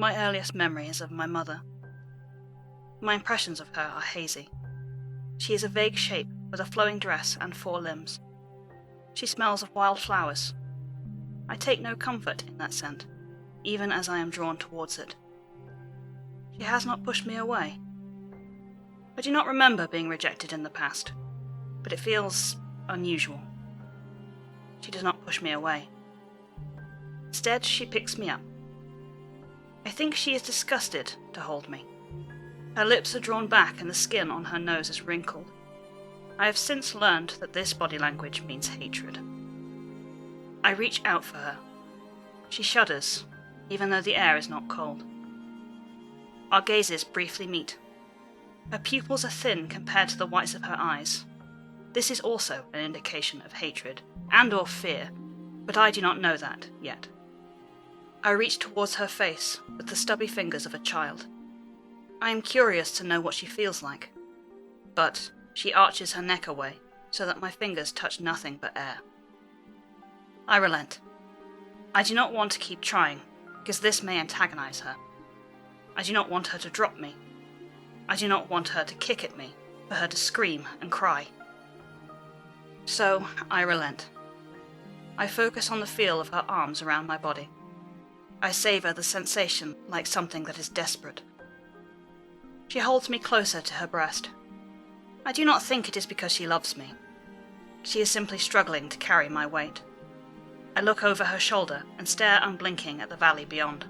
My earliest memory is of my mother. My impressions of her are hazy. She is a vague shape with a flowing dress and 4 limbs. She smells of wild flowers. I take no comfort in that scent, even as I am drawn towards it. She has not pushed me away. I do not remember being rejected in the past, but it feels unusual. She does not push me away. Instead, she picks me up. I think she is disgusted to hold me. Her lips are drawn back and the skin on her nose is wrinkled. I have since learned that this body language means hatred. I reach out for her. She shudders, even though the air is not cold. Our gazes briefly meet. Her pupils are thin compared to the whites of her eyes. This is also an indication of hatred and/or fear, but I do not know that yet. I reach towards her face with the stubby fingers of a child. I am curious to know what she feels like, but she arches her neck away so that my fingers touch nothing but air. I relent. I do not want to keep trying, because this may antagonize her. I do not want her to drop me. I do not want her to kick at me, for her to scream and cry. So I relent. I focus on the feel of her arms around my body. I savor the sensation like something that is desperate. She holds me closer to her breast. I do not think it is because she loves me. She is simply struggling to carry my weight. I look over her shoulder and stare unblinking at the valley beyond.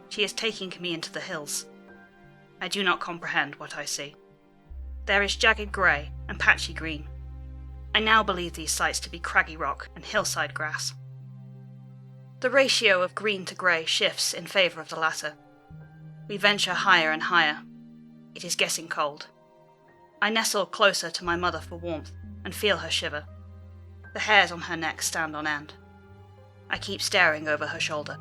She is taking me into the hills. I do not comprehend what I see. There is jagged grey and patchy green. I now believe these sites to be craggy rock and hillside grass. The ratio of green to grey shifts in favour of the latter. We venture higher and higher. It is getting cold. I nestle closer to my mother for warmth and feel her shiver. The hairs on her neck stand on end. I keep staring over her shoulder.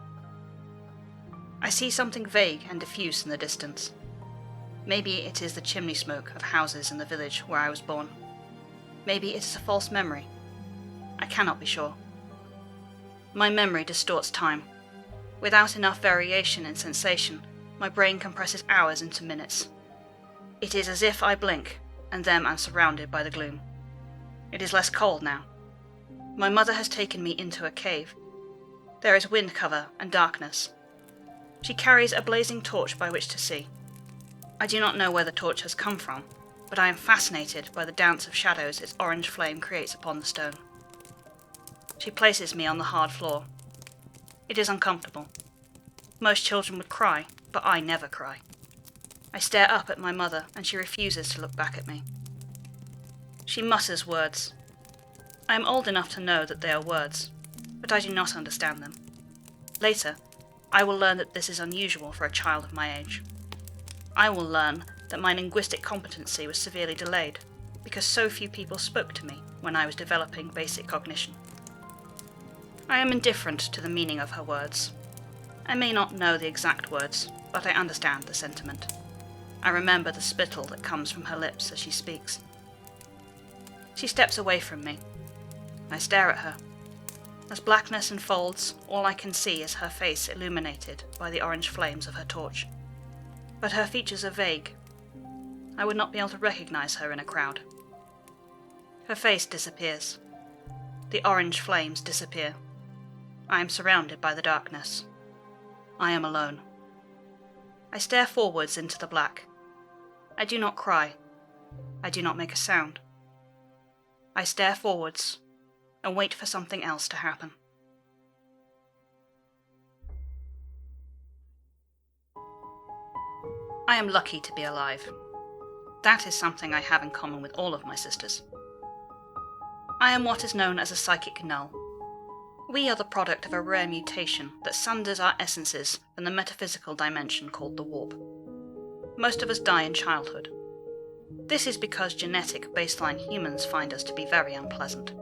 I see something vague and diffuse in the distance. Maybe it is the chimney smoke of houses in the village where I was born. Maybe it is a false memory. I cannot be sure. My memory distorts time. Without enough variation in sensation, my brain compresses hours into minutes. It is as if I blink, and then I'm surrounded by the gloom. It is less cold now. My mother has taken me into a cave. There is wind cover and darkness. She carries a blazing torch by which to see. I do not know where the torch has come from, but I am fascinated by the dance of shadows its orange flame creates upon the stone. She places me on the hard floor. It is uncomfortable. Most children would cry, but I never cry. I stare up at my mother, and she refuses to look back at me. She mutters words. I am old enough to know that they are words, but I do not understand them. Later, I will learn that this is unusual for a child of my age. I will learn that my linguistic competency was severely delayed, because so few people spoke to me when I was developing basic cognition. I am indifferent to the meaning of her words. I may not know the exact words, but I understand the sentiment. I remember the spittle that comes from her lips as she speaks. She steps away from me. I stare at her. As blackness unfolds, all I can see is her face illuminated by the orange flames of her torch. But her features are vague. I would not be able to recognize her in a crowd. Her face disappears. The orange flames disappear. I am surrounded by the darkness. I am alone. I stare forwards into the black. I do not cry. I do not make a sound. I stare forwards and wait for something else to happen. I am lucky to be alive. That is something I have in common with all of my sisters. I am what is known as a psychic null. We are the product of a rare mutation that sunders our essences from the metaphysical dimension called the warp. Most of us die in childhood. This is because genetic baseline humans find us to be very unpleasant.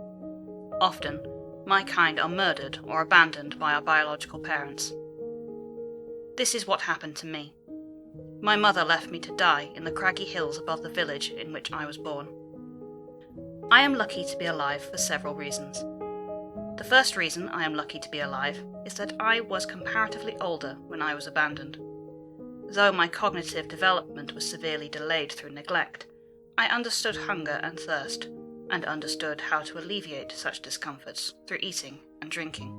Often, my kind are murdered or abandoned by our biological parents. This is what happened to me. My mother left me to die in the craggy hills above the village in which I was born. I am lucky to be alive for several reasons. The first reason I am lucky to be alive is that I was comparatively older when I was abandoned. Though my cognitive development was severely delayed through neglect, I understood hunger and thirst, and understood how to alleviate such discomforts through eating and drinking.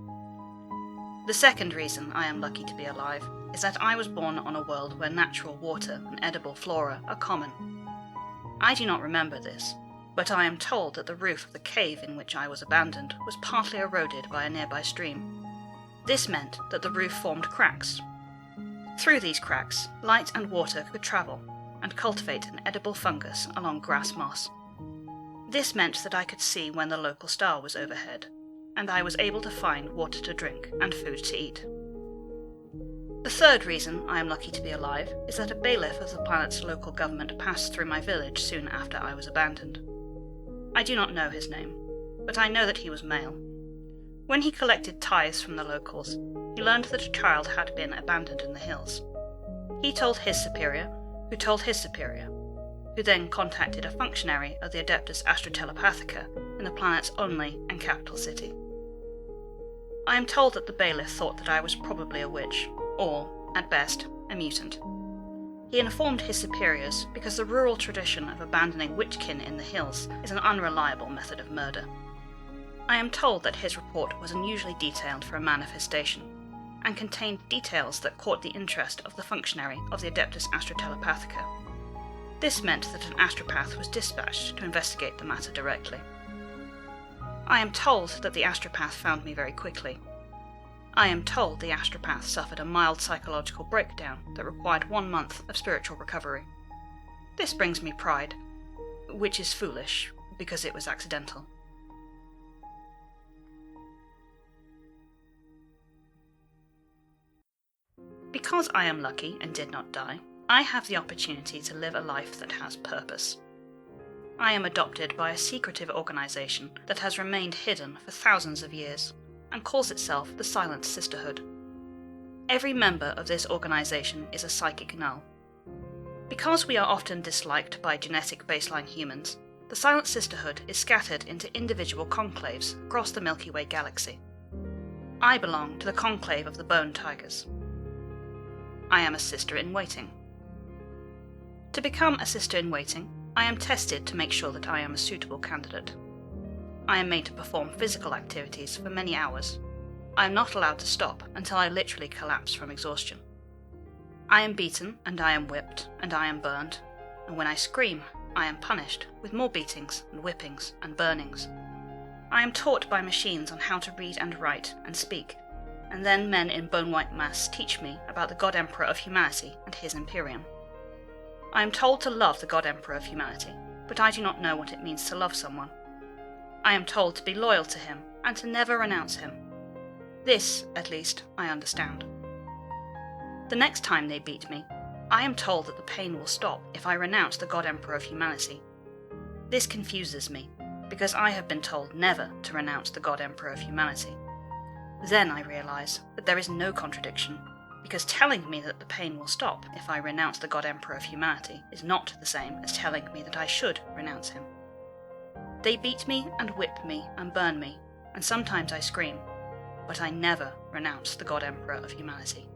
The second reason I am lucky to be alive is that I was born on a world where natural water and edible flora are common. I do not remember this, but I am told that the roof of the cave in which I was abandoned was partly eroded by a nearby stream. This meant that the roof formed cracks. Through these cracks, light and water could travel and cultivate an edible fungus along grass moss. This meant that I could see when the local star was overhead, and I was able to find water to drink and food to eat. The third reason I am lucky to be alive is that a bailiff of the planet's local government passed through my village soon after I was abandoned. I do not know his name, but I know that he was male. When he collected tithes from the locals, he learned that a child had been abandoned in the hills. He told his superior, who told his superior, who then contacted a functionary of the Adeptus Astrotelepathica in the planet's only and capital city. I am told that the bailiff thought that I was probably a witch, or, at best, a mutant. He informed his superiors because the rural tradition of abandoning witchkin in the hills is an unreliable method of murder. I am told that his report was unusually detailed for a manifestation, and contained details that caught the interest of the functionary of the Adeptus Astrotelepathica. This meant that an astropath was dispatched to investigate the matter directly. I am told that the astropath found me very quickly. I am told the astropath suffered a mild psychological breakdown that required 1 month of spiritual recovery. This brings me pride, which is foolish, because it was accidental. Because I am lucky and did not die, I have the opportunity to live a life that has purpose. I am adopted by a secretive organisation that has remained hidden for thousands of years, and calls itself the Silent Sisterhood. Every member of this organisation is a psychic null. Because we are often disliked by genetic baseline humans, the Silent Sisterhood is scattered into individual conclaves across the Milky Way galaxy. I belong to the conclave of the Bone Tigers. I am a sister-in-waiting. To become a sister-in-waiting, I am tested to make sure that I am a suitable candidate. I am made to perform physical activities for many hours. I am not allowed to stop until I literally collapse from exhaustion. I am beaten, and I am whipped, and I am burned, and when I scream, I am punished with more beatings and whippings and burnings. I am taught by machines on how to read and write and speak, and then men in bone-white masks teach me about the God Emperor of Humanity and his Imperium. I am told to love the God Emperor of Humanity, but I do not know what it means to love someone. I am told to be loyal to him and to never renounce him. This, at least, I understand. The next time they beat me, I am told that the pain will stop if I renounce the God Emperor of Humanity. This confuses me, because I have been told never to renounce the God Emperor of Humanity. Then I realise that there is no contradiction, because telling me that the pain will stop if I renounce the God Emperor of Humanity is not the same as telling me that I should renounce him. They beat me and whip me and burn me, and sometimes I scream, but I never renounce the God Emperor of Humanity.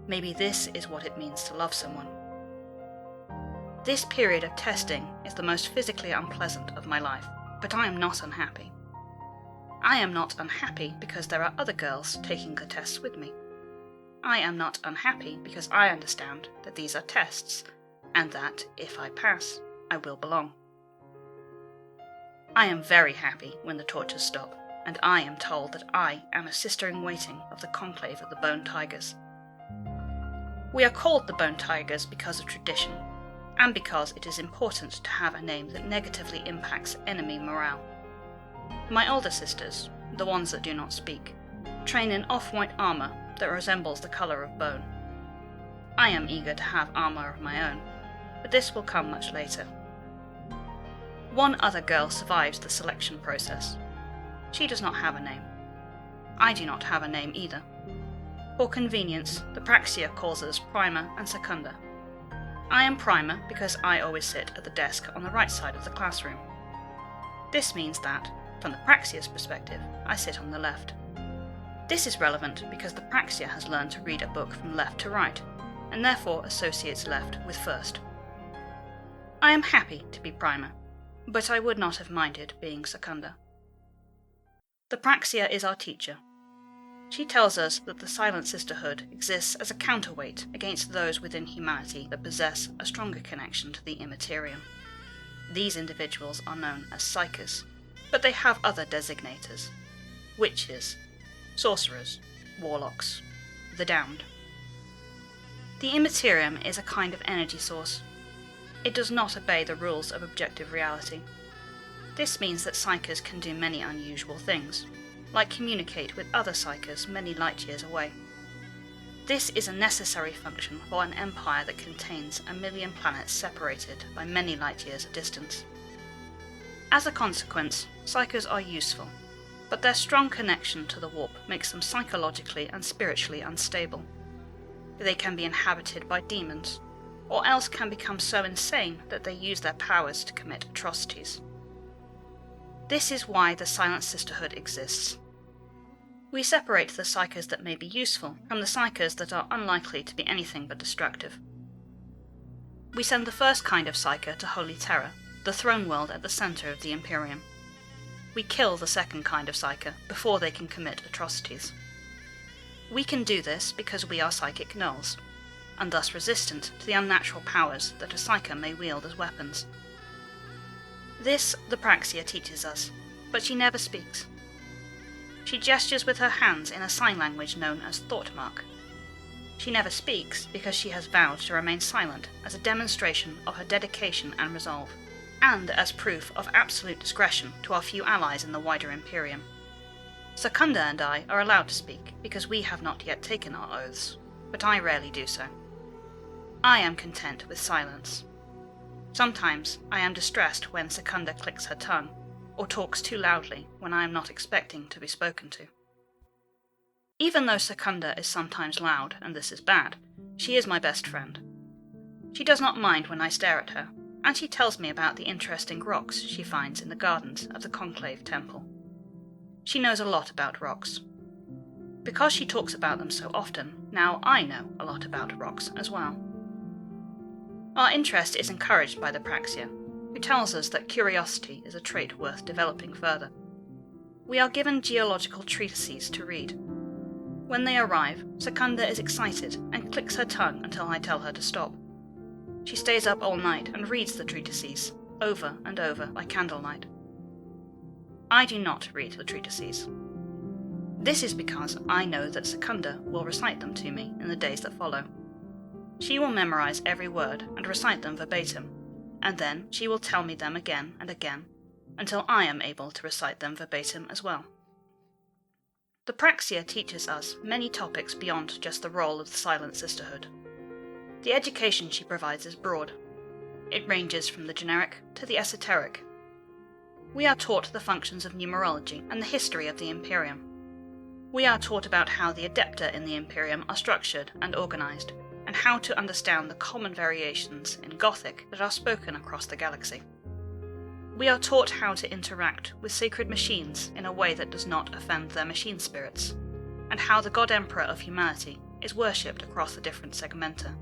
Maybe this is what it means to love someone. This period of testing is the most physically unpleasant of my life, but I am not unhappy. I am not unhappy because there are other girls taking the tests with me. I am not unhappy because I understand that these are tests, and that, if I pass, I will belong. I am very happy when the tortures stop, and I am told that I am a sister-in-waiting of the conclave of the Bone Tigers. We are called the Bone Tigers because of tradition, and because it is important to have a name that negatively impacts enemy morale. My older sisters, the ones that do not speak, train in off-white armour that resembles the colour of bone. I am eager to have armour of my own, but this will come much later. One other girl survives the selection process. She does not have a name. I do not have a name either. For convenience, the Praxia calls us Prima and Secunda. I am Prima because I always sit at the desk on the right side of the classroom. This means that, From the Praxia's perspective, I sit on the left. This is relevant because the Praxia has learned to read a book from left to right, and therefore associates left with first. I am happy to be Prima, but I would not have minded being Secunda. The Praxia is our teacher. She tells us that the Silent Sisterhood exists as a counterweight against those within humanity that possess a stronger connection to the immaterium. These individuals are known as psykers, but they have other designators: witches, sorcerers, warlocks, the damned. The immaterium is a kind of energy source. It does not obey the rules of objective reality. This means that psykers can do many unusual things, like communicate with other psykers many light years away. This is a necessary function for an empire that contains 1 million planets separated by many light years of distance. As a consequence, psykers are useful, but their strong connection to the warp makes them psychologically and spiritually unstable. They can be inhabited by demons, or else can become so insane that they use their powers to commit atrocities. This is why the Silent Sisterhood exists. We separate the psykers that may be useful from the psykers that are unlikely to be anything but destructive. We send the first kind of psyker to Holy Terror, the throne world at the centre of the Imperium. We kill the second kind of psyker before they can commit atrocities. We can do this because we are psychic gnolls, and thus resistant to the unnatural powers that a psyker may wield as weapons. This the Praxia teaches us, but she never speaks. She gestures with her hands in a sign language known as thought mark. She never speaks because she has vowed to remain silent as a demonstration of her dedication and resolve, and as proof of absolute discretion to our few allies in the wider Imperium. Secunda and I are allowed to speak because we have not yet taken our oaths, but I rarely do so. I am content with silence. Sometimes I am distressed when Secunda clicks her tongue, or talks too loudly when I am not expecting to be spoken to. Even though Secunda is sometimes loud, and this is bad, she is my best friend. She does not mind when I stare at her, and she tells me about the interesting rocks she finds in the gardens of the Conclave Temple. She knows a lot about rocks. Because she talks about them so often, now I know a lot about rocks as well. Our interest is encouraged by the Praxia, who tells us that curiosity is a trait worth developing further. We are given geological treatises to read. When they arrive, Secunda is excited and clicks her tongue until I tell her to stop. She stays up all night and reads the treatises, over and over by candlelight. I do not read the treatises. This is because I know that Secunda will recite them to me in the days that follow. She will memorize every word and recite them verbatim, and then she will tell me them again and again, until I am able to recite them verbatim as well. The Praxia teaches us many topics beyond just the role of the Silent Sisterhood. The education she provides is broad. It ranges from the generic to the esoteric. We are taught the functions of numerology and the history of the Imperium. We are taught about how the Adepta in the Imperium are structured and organized, and how to understand the common variations in Gothic that are spoken across the galaxy. We are taught how to interact with sacred machines in a way that does not offend their machine spirits, and how the God Emperor of humanity is worshipped across the different segmenta.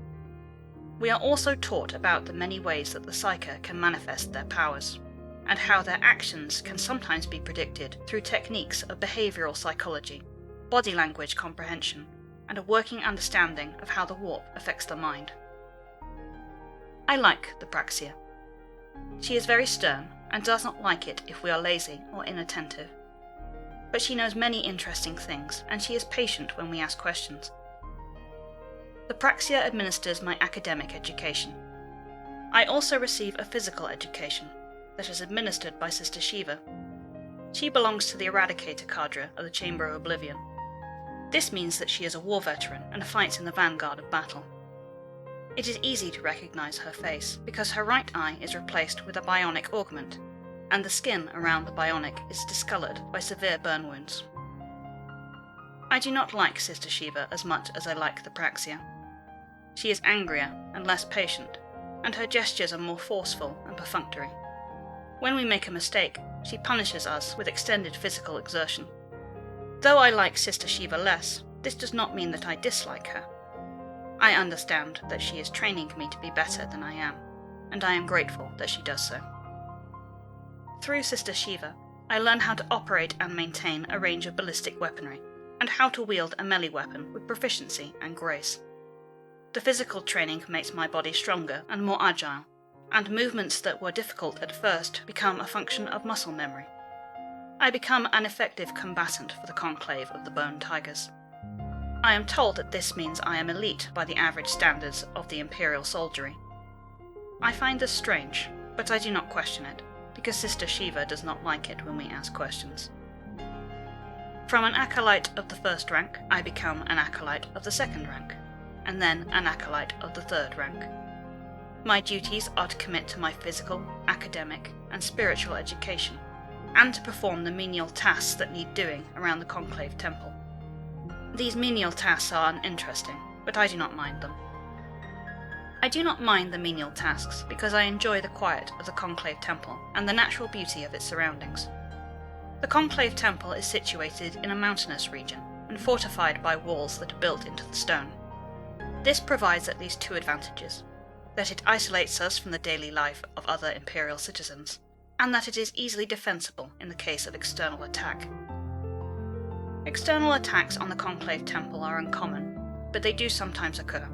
We are also taught about the many ways that the psyker can manifest their powers, and how their actions can sometimes be predicted through techniques of behavioral psychology, body language comprehension, and a working understanding of how the warp affects the mind. I like the Praxia. She is very stern and does not like it if we are lazy or inattentive. But she knows many interesting things, and she is patient when we ask questions. The Praxia administers my academic education. I also receive a physical education that is administered by Sister Shiva. She belongs to the Eradicator cadre of the Chamber of Oblivion. This means that she is a war veteran and fights in the vanguard of battle. It is easy to recognize her face because her right eye is replaced with a bionic augment, and the skin around the bionic is discolored by severe burn wounds. I do not like Sister Shiva as much as I like the Praxia. She is angrier and less patient, and her gestures are more forceful and perfunctory. When we make a mistake, she punishes us with extended physical exertion. Though I like Sister Shiva less, this does not mean that I dislike her. I understand that she is training me to be better than I am, and I am grateful that she does so. Through Sister Shiva, I learn how to operate and maintain a range of ballistic weaponry, and how to wield a melee weapon with proficiency and grace. The physical training makes my body stronger and more agile, and movements that were difficult at first become a function of muscle memory. I become an effective combatant for the conclave of the Bone Tigers. I am told that this means I am elite by the average standards of the Imperial soldiery. I find this strange, but I do not question it, because Sister Shiva does not like it when we ask questions. From an acolyte of the 1st rank, I become an acolyte of the 2nd rank, and then an acolyte of the 3rd rank. My duties are to commit to my physical, academic, and spiritual education, and to perform the menial tasks that need doing around the Conclave Temple. These menial tasks are uninteresting, but I do not mind them. I do not mind the menial tasks because I enjoy the quiet of the Conclave Temple and the natural beauty of its surroundings. The Conclave Temple is situated in a mountainous region and fortified by walls that are built into the stone. This provides at least 2 advantages: that it isolates us from the daily life of other Imperial citizens, and that it is easily defensible in the case of external attack. External attacks on the Conclave Temple are uncommon, but they do sometimes occur.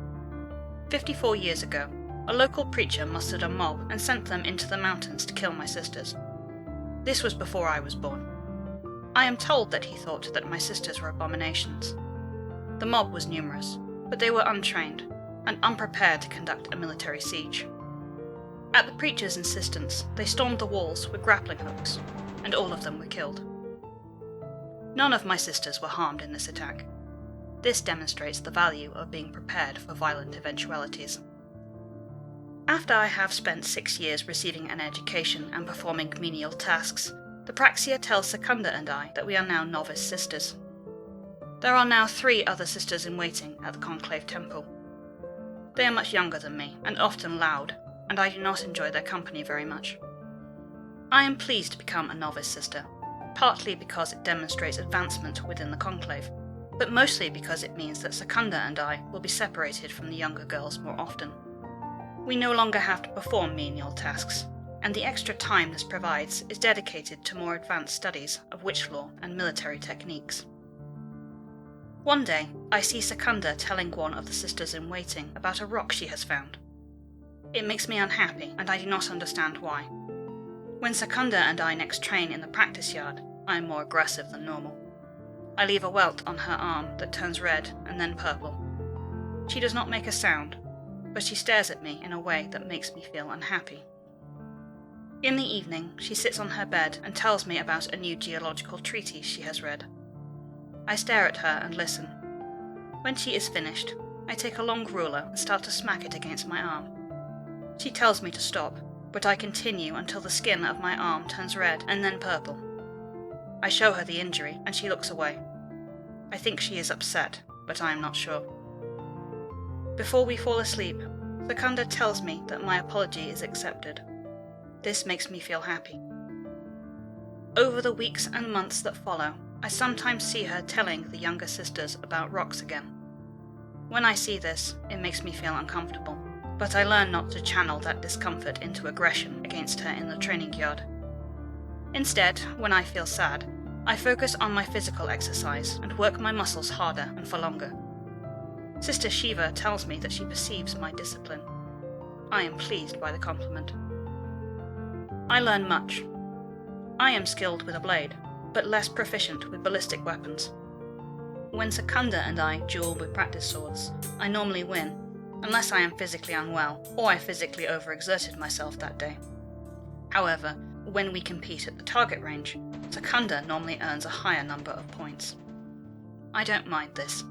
54 years ago, a local preacher mustered a mob and sent them into the mountains to kill my sisters. This was before I was born. I am told that he thought that my sisters were abominations. The mob was numerous, but they were untrained and unprepared to conduct a military siege. At the preacher's insistence, they stormed the walls with grappling hooks, and all of them were killed. None of my sisters were harmed in this attack. This demonstrates the value of being prepared for violent eventualities. After I have spent 6 years receiving an education and performing menial tasks, the Praxia tells Secunda and I that we are now novice sisters. There are now 3 other sisters-in-waiting at the Conclave Temple. They are much younger than me, and often loud, and I do not enjoy their company very much. I am pleased to become a novice sister, partly because it demonstrates advancement within the Conclave, but mostly because it means that Secunda and I will be separated from the younger girls more often. We no longer have to perform menial tasks, and the extra time this provides is dedicated to more advanced studies of witch lore and military techniques. One day, I see Secunda telling one of the sisters-in-waiting about a rock she has found. It makes me unhappy, and I do not understand why. When Secunda and I next train in the practice yard, I am more aggressive than normal. I leave a welt on her arm that turns red and then purple. She does not make a sound, but she stares at me in a way that makes me feel unhappy. In the evening, she sits on her bed and tells me about a new geological treatise she has read. I stare at her and listen. When she is finished, I take a long ruler and start to smack it against my arm. She tells me to stop, but I continue until the skin of my arm turns red and then purple. I show her the injury, and she looks away. I think she is upset, but I am not sure. Before we fall asleep, Secunda tells me that my apology is accepted. This makes me feel happy. Over the weeks and months that follow, I sometimes see her telling the younger sisters about rocks again. When I see this, it makes me feel uncomfortable, but I learn not to channel that discomfort into aggression against her in the training yard. Instead, when I feel sad, I focus on my physical exercise and work my muscles harder and for longer. Sister Shiva tells me that she perceives my discipline. I am pleased by the compliment. I learn much. I am skilled with a blade, but less proficient with ballistic weapons. When Secunda and I duel with practice swords, I normally win, unless I am physically unwell or I physically overexerted myself that day. However, when we compete at the target range, Secunda normally earns a higher number of points. I don't mind this.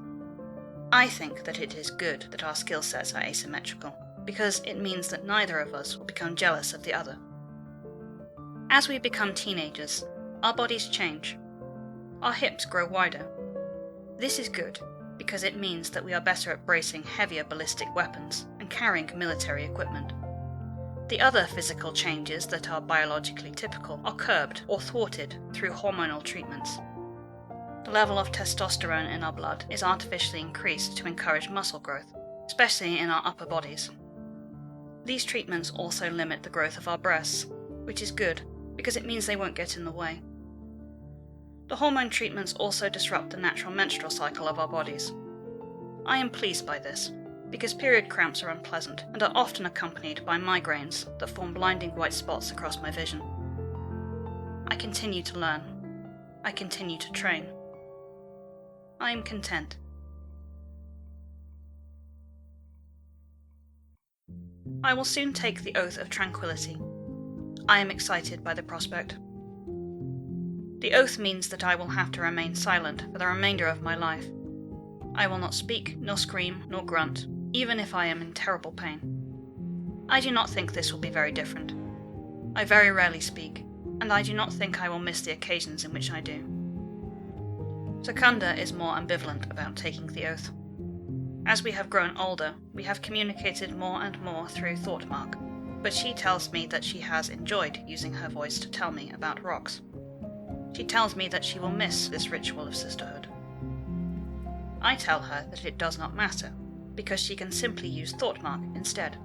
I think that it is good that our skill sets are asymmetrical, because it means that neither of us will become jealous of the other. As we become teenagers, our bodies change. Our hips grow wider. This is good, because it means that we are better at bracing heavier ballistic weapons and carrying military equipment. The other physical changes that are biologically typical are curbed or thwarted through hormonal treatments. The level of testosterone in our blood is artificially increased to encourage muscle growth, especially in our upper bodies. These treatments also limit the growth of our breasts, which is good because it means they won't get in the way. The hormone treatments also disrupt the natural menstrual cycle of our bodies. I am pleased by this, because period cramps are unpleasant and are often accompanied by migraines that form blinding white spots across my vision. I continue to learn. I continue to train. I am content. I will soon take the oath of tranquility. I am excited by the prospect. The oath means that I will have to remain silent for the remainder of my life. I will not speak, nor scream, nor grunt, even if I am in terrible pain. I do not think this will be very different. I very rarely speak, and I do not think I will miss the occasions in which I do. Secunda is more ambivalent about taking the oath. As we have grown older, we have communicated more and more through Thoughtmark, but she tells me that she has enjoyed using her voice to tell me about rocks. She tells me that she will miss this ritual of sisterhood. I tell her that it does not matter, because she can simply use Thoughtmark instead.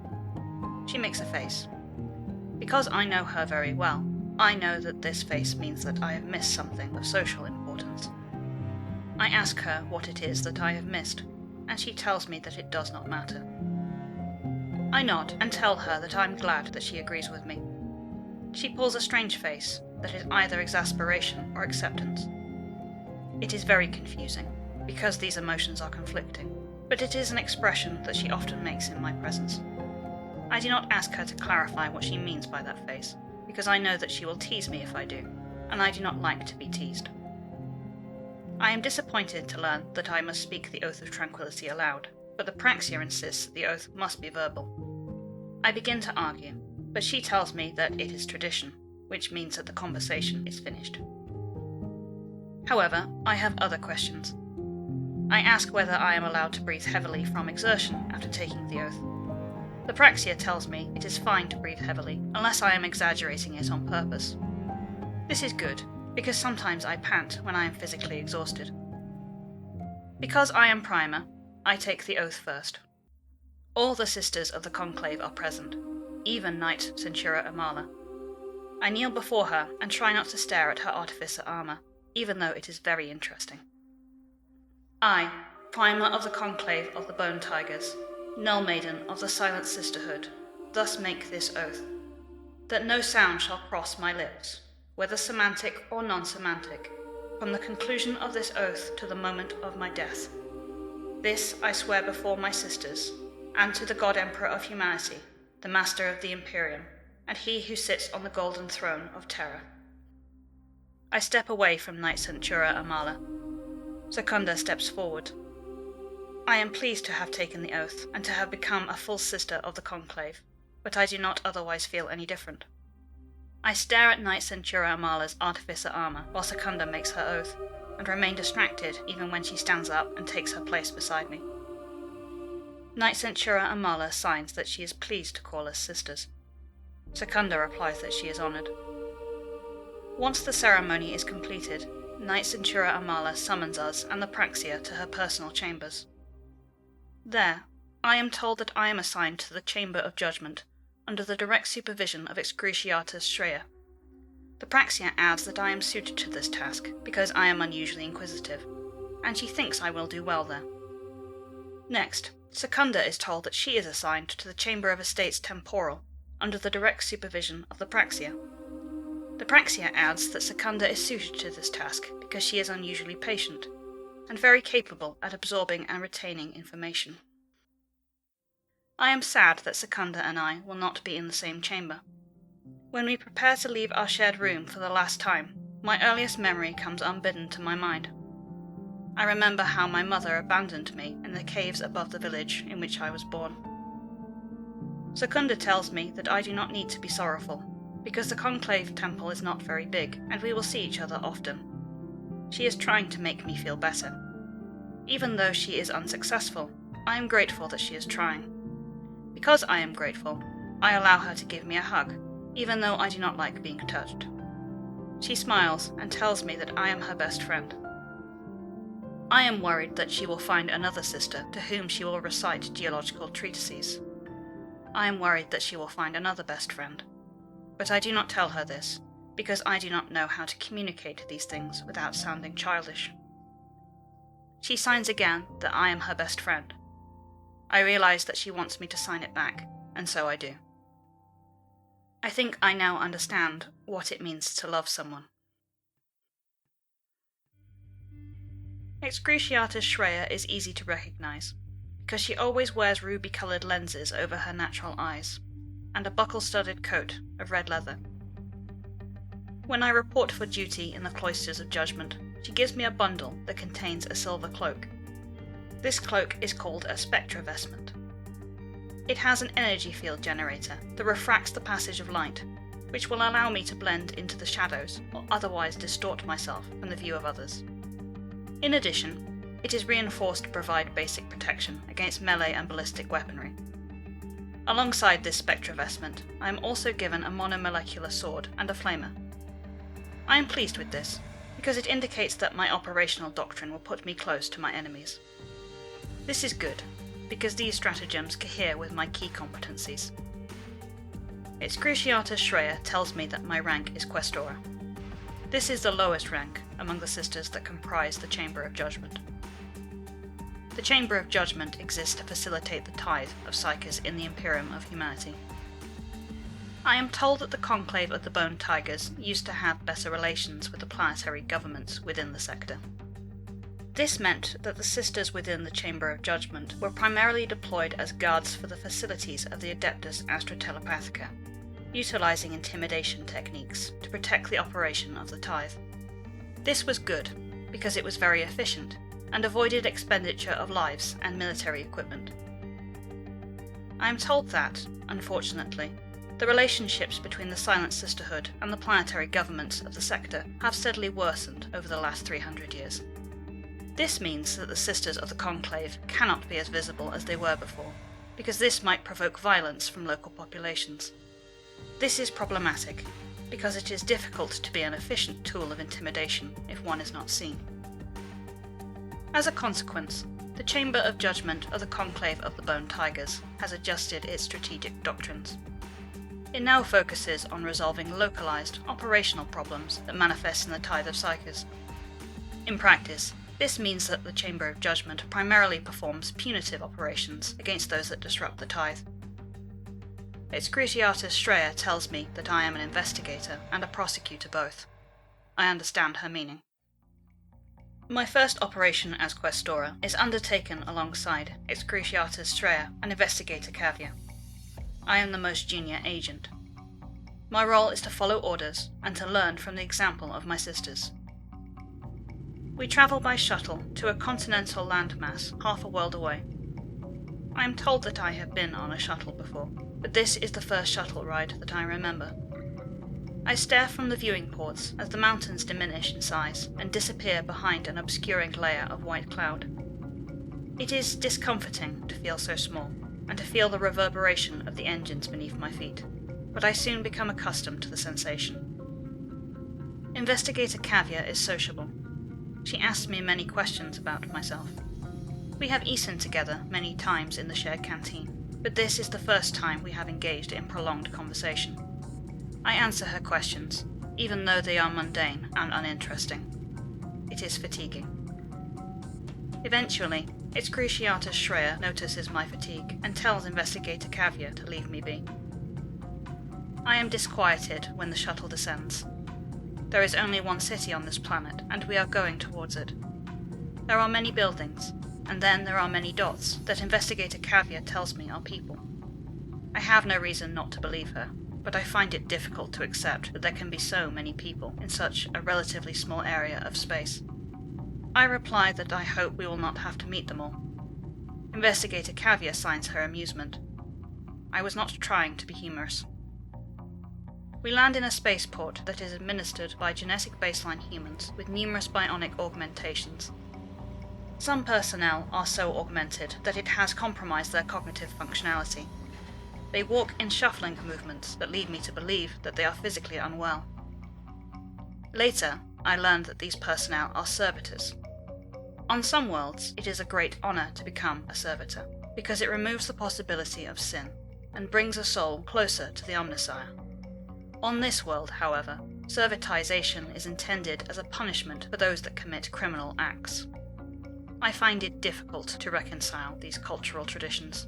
She makes a face. Because I know her very well, I know that this face means that I have missed something of social importance. I ask her what it is that I have missed, and she tells me that it does not matter. I nod and tell her that I am glad that she agrees with me. She pulls a strange face that is either exasperation or acceptance. It is very confusing, because these emotions are conflicting, but it is an expression that she often makes in my presence. I do not ask her to clarify what she means by that face, because I know that she will tease me if I do, and I do not like to be teased. I am disappointed to learn that I must speak the oath of tranquility aloud, but the Praxia insists that the oath must be verbal. I begin to argue, but she tells me that it is tradition, which means that the conversation is finished. However, I have other questions. I ask whether I am allowed to breathe heavily from exertion after taking the oath. The Praxia tells me it is fine to breathe heavily, unless I am exaggerating it on purpose. This is good, because sometimes I pant when I am physically exhausted. Because I am Primer, I take the oath first. All the sisters of the conclave are present, even Knight Centura Amala. I kneel before her and try not to stare at her artificer armour, even though it is very interesting. I, Primer of the conclave of the Bone Tigers, Null Maiden of the Silent Sisterhood, thus make this oath, that no sound shall cross my lips, whether semantic or non-semantic, from the conclusion of this oath to the moment of my death. This I swear before my sisters, and to the God Emperor of Humanity, the Master of the Imperium, and he who sits on the golden throne of terror. I step away from Knight Centura Amala. Secunda steps forward. I am pleased to have taken the oath, and to have become a full sister of the conclave, but I do not otherwise feel any different. I stare at Knight Centura Amala's artificer armour while Secunda makes her oath, and remain distracted even when she stands up and takes her place beside me. Knight Centura Amala signs that she is pleased to call us sisters. Secunda replies that she is honoured. Once the ceremony is completed, Knight Centura Amala summons us and the Praxia to her personal chambers. There, I am told that I am assigned to the Chamber of Judgment, under the direct supervision of Excruciatus Shreya. The Praxia adds that I am suited to this task, because I am unusually inquisitive, and she thinks I will do well there. Next, Secunda is told that she is assigned to the Chamber of Estates Temporal, under the direct supervision of the Praxia. The Praxia adds that Secunda is suited to this task because she is unusually patient, and very capable at absorbing and retaining information. I am sad that Secunda and I will not be in the same chamber. When we prepare to leave our shared room for the last time, my earliest memory comes unbidden to my mind. I remember how my mother abandoned me in the caves above the village in which I was born. Secunda tells me that I do not need to be sorrowful, because the Conclave Temple is not very big, and we will see each other often. She is trying to make me feel better. Even though she is unsuccessful, I am grateful that she is trying. Because I am grateful, I allow her to give me a hug, even though I do not like being touched. She smiles and tells me that I am her best friend. I am worried that she will find another sister to whom she will recite geological treatises. I am worried that she will find another best friend. But I do not tell her this, because I do not know how to communicate these things without sounding childish. She signs again that I am her best friend. I realize that she wants me to sign it back, and so I do. I think I now understand what it means to love someone. Excruciatus Shreya is easy to recognize, because she always wears ruby-coloured lenses over her natural eyes, and a buckle-studded coat of red leather. When I report for duty in the Cloisters of Judgment, she gives me a bundle that contains a silver cloak. This cloak is called a spectra vestment. It has an energy field generator that refracts the passage of light, which will allow me to blend into the shadows or otherwise distort myself from the view of others. In addition, it is reinforced to provide basic protection against melee and ballistic weaponry. Alongside this spectra vestment, I am also given a monomolecular sword and a flamer. I am pleased with this, because it indicates that my operational doctrine will put me close to my enemies. This is good, because these stratagems cohere with my key competencies. Excruciatus Shreya tells me that my rank is Questora. This is the lowest rank among the sisters that comprise the Chamber of Judgment. The Chamber of Judgment exists to facilitate the tithe of psykers in the Imperium of Humanity. I am told that the Conclave of the Bone Tigers used to have better relations with the planetary governments within the sector. This meant that the sisters within the Chamber of Judgment were primarily deployed as guards for the facilities of the Adeptus Astra Telepathica, utilising intimidation techniques to protect the operation of the tithe. This was good, because it was very efficient, and avoided expenditure of lives and military equipment. I am told that, unfortunately, the relationships between the Silent Sisterhood and the planetary governments of the sector have steadily worsened over the last 300 years. This means that the Sisters of the Conclave cannot be as visible as they were before, because this might provoke violence from local populations. This is problematic, because it is difficult to be an efficient tool of intimidation if one is not seen. As a consequence, the Chamber of Judgment of the Conclave of the Bone Tigers has adjusted its strategic doctrines. It now focuses on resolving localized, operational problems that manifest in the tithe of psykers. In practice, this means that the Chamber of Judgment primarily performs punitive operations against those that disrupt the tithe. Excruciatus Shreya tells me that I am an investigator and a prosecutor both. I understand her meaning. My first operation as Questora is undertaken alongside Excruciatus Shreya and Investigator Kavya. I am the most junior agent. My role is to follow orders and to learn from the example of my sisters. We travel by shuttle to a continental landmass half a world away. I am told that I have been on a shuttle before, but this is the first shuttle ride that I remember. I stare from the viewing ports as the mountains diminish in size and disappear behind an obscuring layer of white cloud. It is discomforting to feel so small, and to feel the reverberation of the engines beneath my feet, but I soon become accustomed to the sensation. Investigator Kavya is sociable. She asks me many questions about myself. We have eaten together many times in the shared canteen, but this is the first time we have engaged in prolonged conversation. I answer her questions, even though they are mundane and uninteresting. It is fatiguing. Eventually, Excruciatus Shreya notices my fatigue and tells Investigator Kavya to leave me be. I am disquieted when the shuttle descends. There is only one city on this planet, and we are going towards it. There are many buildings, and then there are many dots that Investigator Kavya tells me are people. I have no reason not to believe her, but I find it difficult to accept that there can be so many people in such a relatively small area of space. I reply that I hope we will not have to meet them all. Investigator Kavya signs her amusement. I was not trying to be humorous. We land in a spaceport that is administered by genetic baseline humans with numerous bionic augmentations. Some personnel are so augmented that it has compromised their cognitive functionality. They walk in shuffling movements that lead me to believe that they are physically unwell. Later, I learned that these personnel are servitors. On some worlds, it is a great honour to become a servitor, because it removes the possibility of sin, and brings a soul closer to the Omnissiah. On this world, however, servitization is intended as a punishment for those that commit criminal acts. I find it difficult to reconcile these cultural traditions.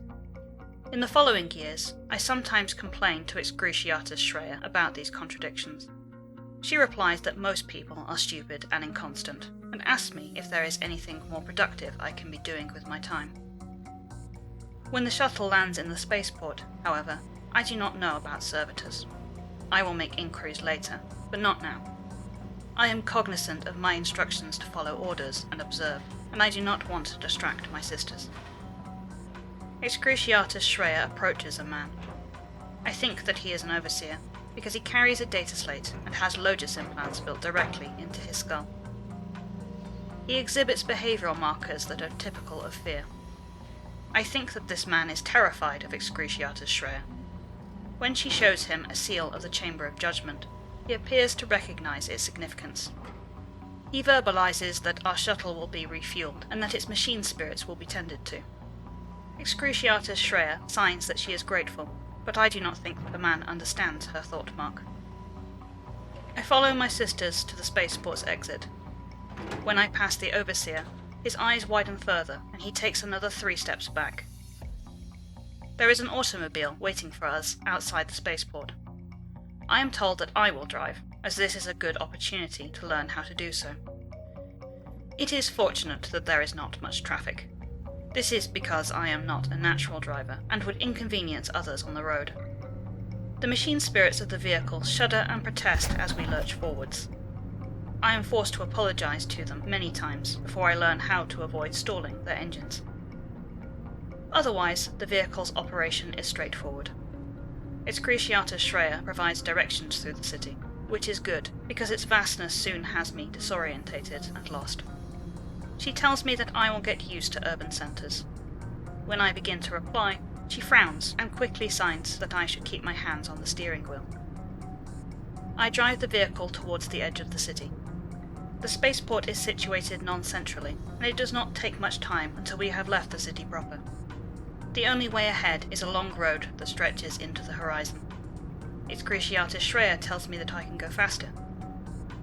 In the following years, I sometimes complain to Excruciatus Shreya about these contradictions. She replies that most people are stupid and inconstant, and asks me if there is anything more productive I can be doing with my time. When the shuttle lands in the spaceport, however, I do not know about servitors. I will make inquiries later, but not now. I am cognizant of my instructions to follow orders and observe, and I do not want to distract my sisters. Excruciatus Shreya approaches a man. I think that he is an overseer, because he carries a data slate and has Logis implants built directly into his skull. He exhibits behavioural markers that are typical of fear. I think that this man is terrified of Excruciatus Shreya. When she shows him a seal of the Chamber of Judgment, he appears to recognise its significance. He verbalises that our shuttle will be refueled and that its machine spirits will be tended to. Excruciatus Shreya signs that she is grateful, but I do not think that the man understands her thought mark. I follow my sisters to the spaceport's exit. When I pass the overseer, his eyes widen further and he takes another 3 steps back. There is an automobile waiting for us outside the spaceport. I am told that I will drive, as this is a good opportunity to learn how to do so. It is fortunate that there is not much traffic. This is because I am not a natural driver and would inconvenience others on the road. The machine spirits of the vehicle shudder and protest as we lurch forwards. I am forced to apologise to them many times before I learn how to avoid stalling their engines. Otherwise, the vehicle's operation is straightforward. Excruciatus Shreya provides directions through the city, which is good, because its vastness soon has me disorientated and lost. She tells me that I will get used to urban centres. When I begin to reply, she frowns and quickly signs that I should keep my hands on the steering wheel. I drive the vehicle towards the edge of the city. The spaceport is situated non-centrally, and it does not take much time until we have left the city proper. The only way ahead is a long road that stretches into the horizon. Excruciatus Shreya tells me that I can go faster.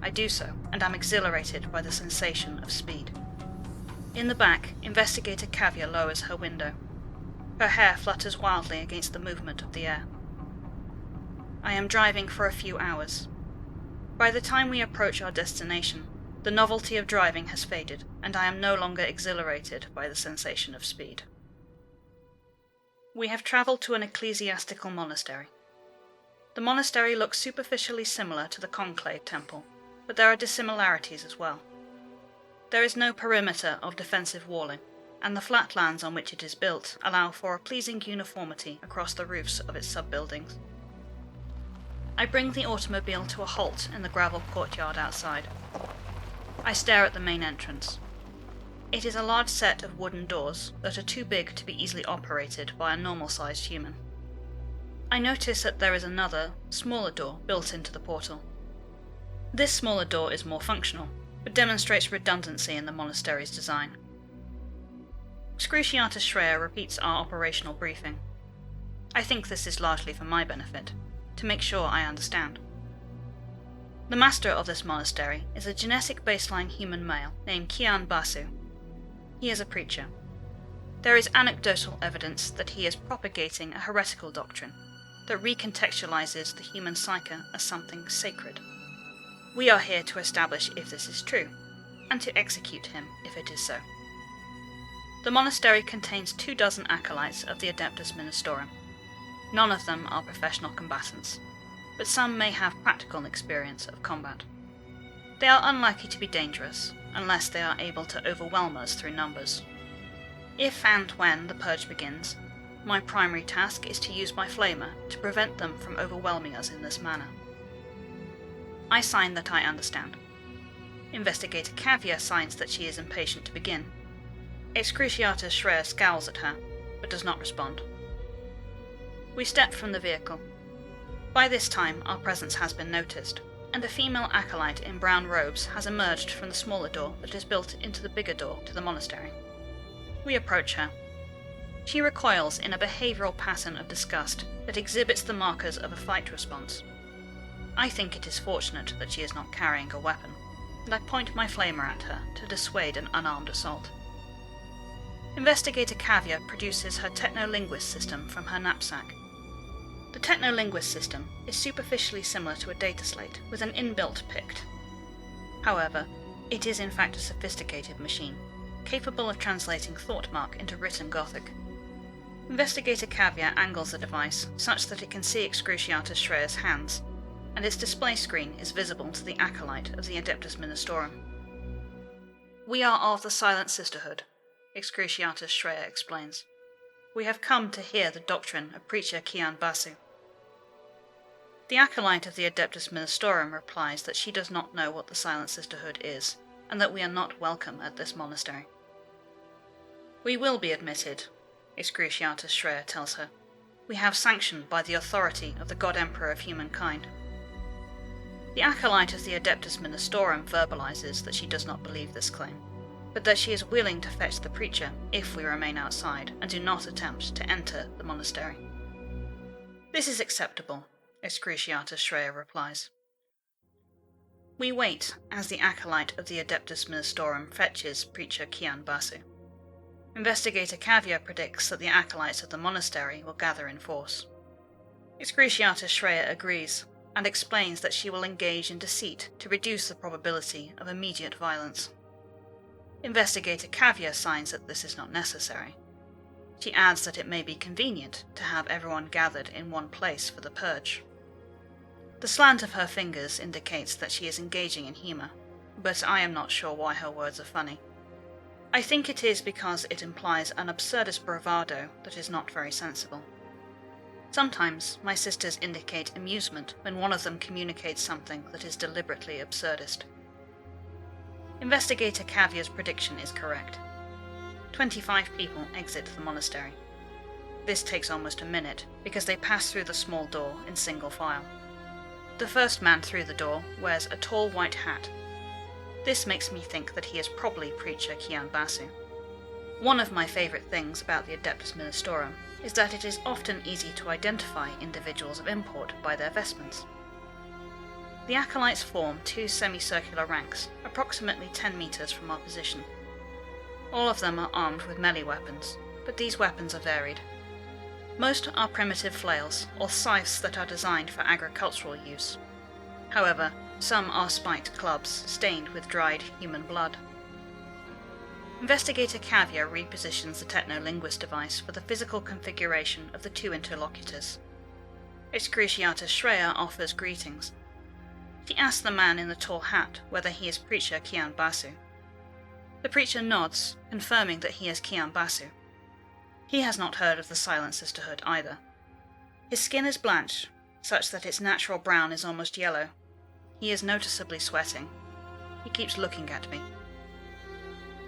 I do so, and am exhilarated by the sensation of speed. In the back, Investigator Kavya lowers her window. Her hair flutters wildly against the movement of the air. I am driving for a few hours. By the time we approach our destination, the novelty of driving has faded, and I am no longer exhilarated by the sensation of speed. We have travelled to an ecclesiastical monastery. The monastery looks superficially similar to the Conclave Temple, but there are dissimilarities as well. There is no perimeter of defensive walling, and the flat lands on which it is built allow for a pleasing uniformity across the roofs of its sub-buildings. I bring the automobile to a halt in the gravel courtyard outside. I stare at the main entrance. It is a large set of wooden doors that are too big to be easily operated by a normal-sized human. I notice that there is another, smaller door built into the portal. This smaller door is more functional, but demonstrates redundancy in the monastery's design. Excruciatus Shreya repeats our operational briefing. I think this is largely for my benefit, to make sure I understand. The master of this monastery is a genetic baseline human male named Kian Basu. He is a preacher. There is anecdotal evidence that he is propagating a heretical doctrine that recontextualizes the human psyche as something sacred. We are here to establish if this is true, and to execute him if it is so. The monastery contains 24 acolytes of the Adeptus Ministorum. None of them are professional combatants, but some may have practical experience of combat. They are unlikely to be dangerous, unless they are able to overwhelm us through numbers. If and when the purge begins, my primary task is to use my flamer to prevent them from overwhelming us in this manner. I sign that I understand. Investigator Kavya signs that she is impatient to begin. Excruciatus Shreya scowls at her, but does not respond. We step from the vehicle. By this time, our presence has been noticed, and a female acolyte in brown robes has emerged from the smaller door that is built into the bigger door to the monastery. We approach her. She recoils in a behavioural pattern of disgust that exhibits the markers of a fight response. I think it is fortunate that she is not carrying a weapon, and I point my flamer at her to dissuade an unarmed assault. Investigator Kavya produces her technolinguist system from her knapsack. The technolinguist system is superficially similar to a data slate with an inbuilt Pict. However, it is in fact a sophisticated machine, capable of translating Thoughtmark into written Gothic. Investigator Kavya angles the device such that it can see Excruciatus Shreya's hands, and its display screen is visible to the acolyte of the Adeptus Ministorum. "We are of the Silent Sisterhood," Excruciatus Shreya explains. "We have come to hear the doctrine of Preacher Kian Basu." The acolyte of the Adeptus Ministorum replies that she does not know what the Silent Sisterhood is, and that we are not welcome at this monastery. "We will be admitted," Excruciatus Shreya tells her. "We have sanction by the authority of the God Emperor of humankind." The acolyte of the Adeptus Ministorum verbalizes that she does not believe this claim, but that she is willing to fetch the preacher if we remain outside and do not attempt to enter the monastery. "This is acceptable," Excruciatus Shreya replies. We wait as the acolyte of the Adeptus Ministorum fetches Preacher Kian Basu. Investigator Kavya predicts that the acolytes of the monastery will gather in force. Excruciatus Shreya agrees, and explains that she will engage in deceit to reduce the probability of immediate violence. Investigator Kavya signs that this is not necessary. She adds that it may be convenient to have everyone gathered in one place for the purge. The slant of her fingers indicates that she is engaging in humour, but I am not sure why her words are funny. I think it is because it implies an absurdist bravado that is not very sensible. Sometimes my sisters indicate amusement when one of them communicates something that is deliberately absurdist. Investigator Kavya's prediction is correct. 25 people exit the monastery. This takes almost a minute because they pass through the small door in single file. The first man through the door wears a tall white hat. This makes me think that he is probably Preacher Kian Basu. One of my favourite things about the Adeptus Ministorum is that it is often easy to identify individuals of import by their vestments. The acolytes form two semicircular ranks, approximately 10 metres from our position. All of them are armed with melee weapons, but these weapons are varied. Most are primitive flails, or scythes that are designed for agricultural use. However, some are spiked clubs stained with dried human blood. Investigator Kavya repositions the technolinguist device for the physical configuration of the two interlocutors. Excruciatus Shreya offers greetings. She asks the man in the tall hat whether he is Preacher Kian Basu. The preacher nods, confirming that he is Kian Basu. He has not heard of the Silent Sisterhood either. His skin is blanched, such that its natural brown is almost yellow. He is noticeably sweating. He keeps looking at me.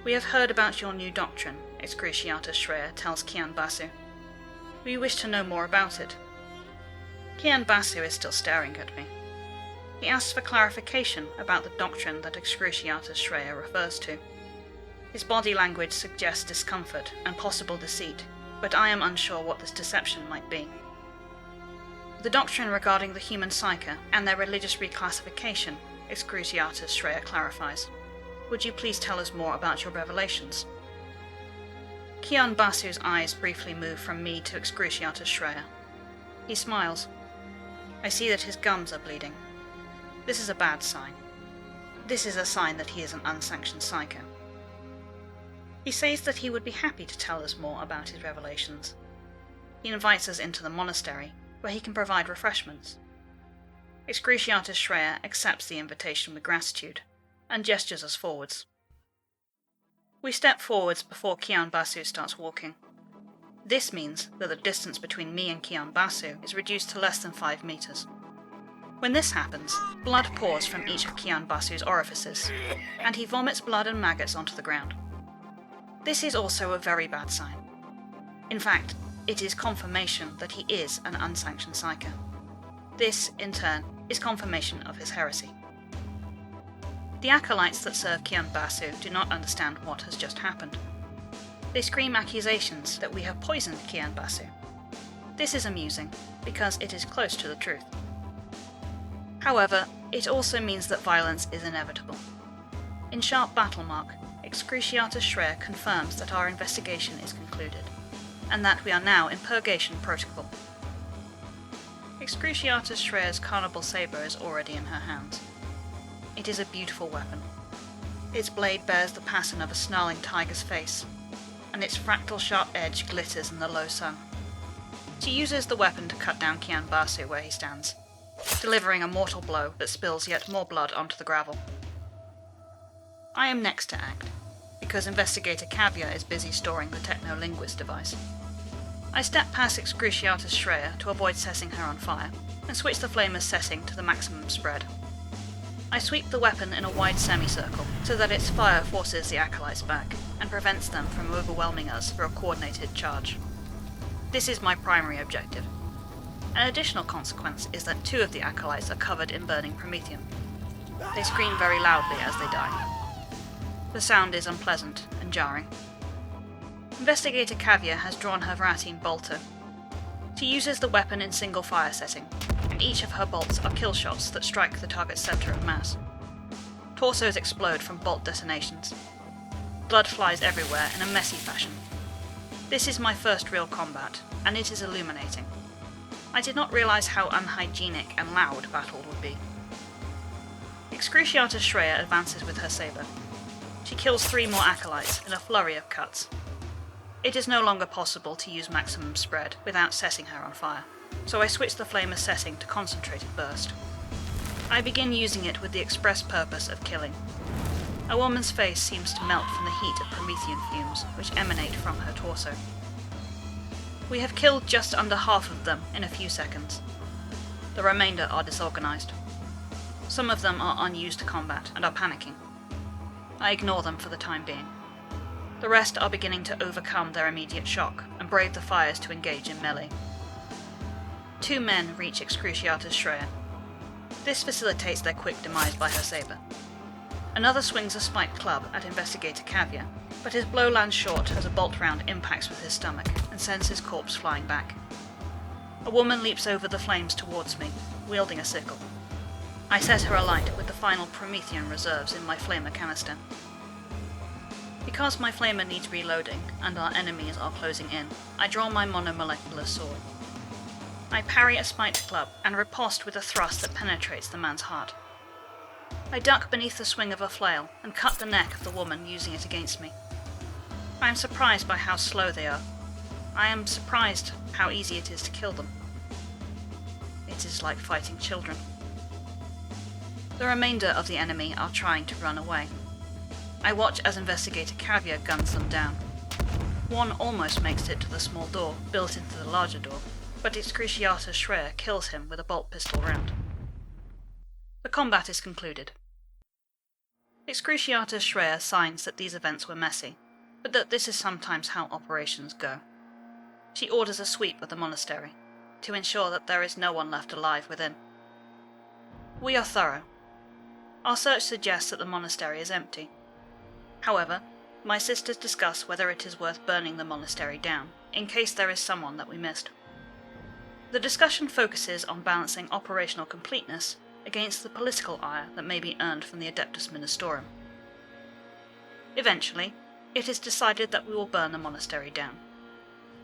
"We have heard about your new doctrine," Excruciatus Shreya tells Kian Basu. "We wish to know more about it." Kian Basu is still staring at me. He asks for clarification about the doctrine that Excruciatus Shreya refers to. His body language suggests discomfort and possible deceit, but I am unsure what this deception might be. "The doctrine regarding the human psyche and their religious reclassification," Excruciatus Shreya clarifies. "Would you please tell us more about your revelations?" Kian Basu's eyes briefly move from me to Excruciatus Shreya. He smiles. I see that his gums are bleeding. This is a bad sign. This is a sign that he is an unsanctioned psycho. He says that he would be happy to tell us more about his revelations. He invites us into the monastery, where he can provide refreshments. Excruciatus Shreya accepts the invitation with gratitude, and gestures us forwards. We step forwards before Kian Basu starts walking. This means that the distance between me and Kian Basu is reduced to less than 5 meters. When this happens, blood pours from each of Kian Basu's orifices, and he vomits blood and maggots onto the ground. This is also a very bad sign. In fact, it is confirmation that he is an unsanctioned psyker. This, in turn, is confirmation of his heresy. The acolytes that serve Kian Basu do not understand what has just happened. They scream accusations that we have poisoned Kian Basu. This is amusing, because it is close to the truth. However, it also means that violence is inevitable. In sharp battle mark, Excruciatus Shreya confirms that our investigation is concluded, and that we are now in Purgation Protocol. Excruciatus Shreya's carnival sabre is already in her hands. It is a beautiful weapon. Its blade bears the pattern of a snarling tiger's face, and its fractal sharp edge glitters in the low sun. She uses the weapon to cut down Kian Basu where he stands, delivering a mortal blow that spills yet more blood onto the gravel. I am next to act, because Investigator Caviar is busy storing the Technolinguist device. I step past Excruciatus Shreya to avoid setting her on fire, and switch the flamer's setting to the maximum spread. I sweep the weapon in a wide semicircle, so that its fire forces the acolytes back, and prevents them from overwhelming us for a coordinated charge. This is my primary objective. An additional consequence is that 2 of the acolytes are covered in burning promethium. They scream very loudly as they die. The sound is unpleasant and jarring. Investigator Caviar has drawn her Varatine bolter. She uses the weapon in single fire setting, and each of her bolts are kill shots that strike the target's center of mass. Torsos explode from bolt detonations. Blood flies everywhere in a messy fashion. This is my first real combat, and it is illuminating. I did not realize how unhygienic and loud battle would be. Excruciatus Shreya advances with her saber. She kills 3 more acolytes in a flurry of cuts. It is no longer possible to use maximum spread without setting her on fire, so I switch the flamer's setting to concentrated burst. I begin using it with the express purpose of killing. A woman's face seems to melt from the heat of Promethean fumes which emanate from her torso. We have killed just under half of them in a few seconds. The remainder are disorganized. Some of them are unused to combat and are panicking. I ignore them for the time being. The rest are beginning to overcome their immediate shock and brave the fires to engage in melee. 2 men reach Excruciatus Shreya. This facilitates their quick demise by her saber. Another swings a spiked club at Investigator Caviar, but his blow lands short as a bolt round impacts with his stomach and sends his corpse flying back. A woman leaps over the flames towards me, wielding a sickle. I set her alight with the final Promethean reserves in my flamer canister. Because my flamer needs reloading and our enemies are closing in, I draw my monomolecular sword. I parry a spiked club and riposte with a thrust that penetrates the man's heart. I duck beneath the swing of a flail and cut the neck of the woman using it against me. I am surprised by how slow they are. I am surprised how easy it is to kill them. It is like fighting children. The remainder of the enemy are trying to run away. I watch as Investigator Caviar guns them down. One almost makes it to the small door built into the larger door, but Excruciatus Shreya kills him with a bolt pistol round. The combat is concluded. Excruciatus Shreya signs that these events were messy, but that this is sometimes how operations go. She orders a sweep of the monastery, to ensure that there is no one left alive within. We are thorough. Our search suggests that the monastery is empty. However, my sisters discuss whether it is worth burning the monastery down, in case there is someone that we missed. The discussion focuses on balancing operational completeness against the political ire that may be earned from the Adeptus Ministorum. Eventually, it is decided that we will burn the monastery down.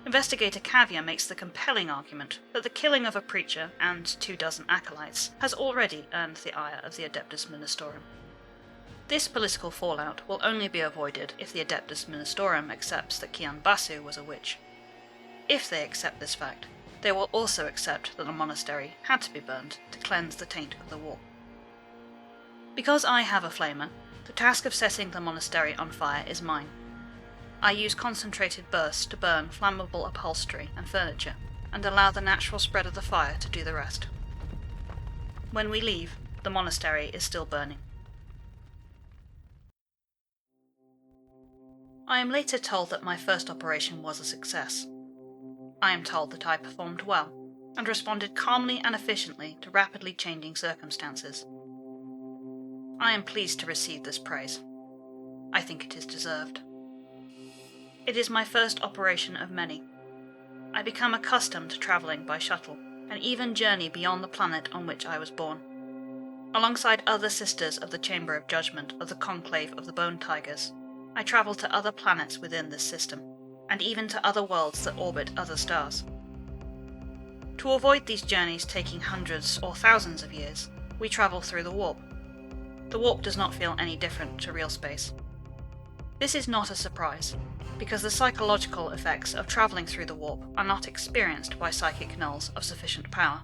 Investigator Caviar makes the compelling argument that the killing of a preacher and 24 acolytes has already earned the ire of the Adeptus Ministorum. This political fallout will only be avoided if the Adeptus Ministorum accepts that Kian Basu was a witch. If they accept this fact, they will also accept that the monastery had to be burned to cleanse the taint of the war. Because I have a flamer, the task of setting the monastery on fire is mine. I use concentrated bursts to burn flammable upholstery and furniture, and allow the natural spread of the fire to do the rest. When we leave, the monastery is still burning. I am later told that my first operation was a success. I am told that I performed well, and responded calmly and efficiently to rapidly changing circumstances. I am pleased to receive this praise. I think it is deserved. It is my first operation of many. I become accustomed to travelling by shuttle, and even journey beyond the planet on which I was born. Alongside other sisters of the Chamber of Judgment of the Conclave of the Bone Tigers, I travel to other planets within this system, and even to other worlds that orbit other stars. To avoid these journeys taking hundreds or thousands of years, we travel through the warp. The warp does not feel any different to real space. This is not a surprise, because the psychological effects of travelling through the warp are not experienced by psychic nulls of sufficient power.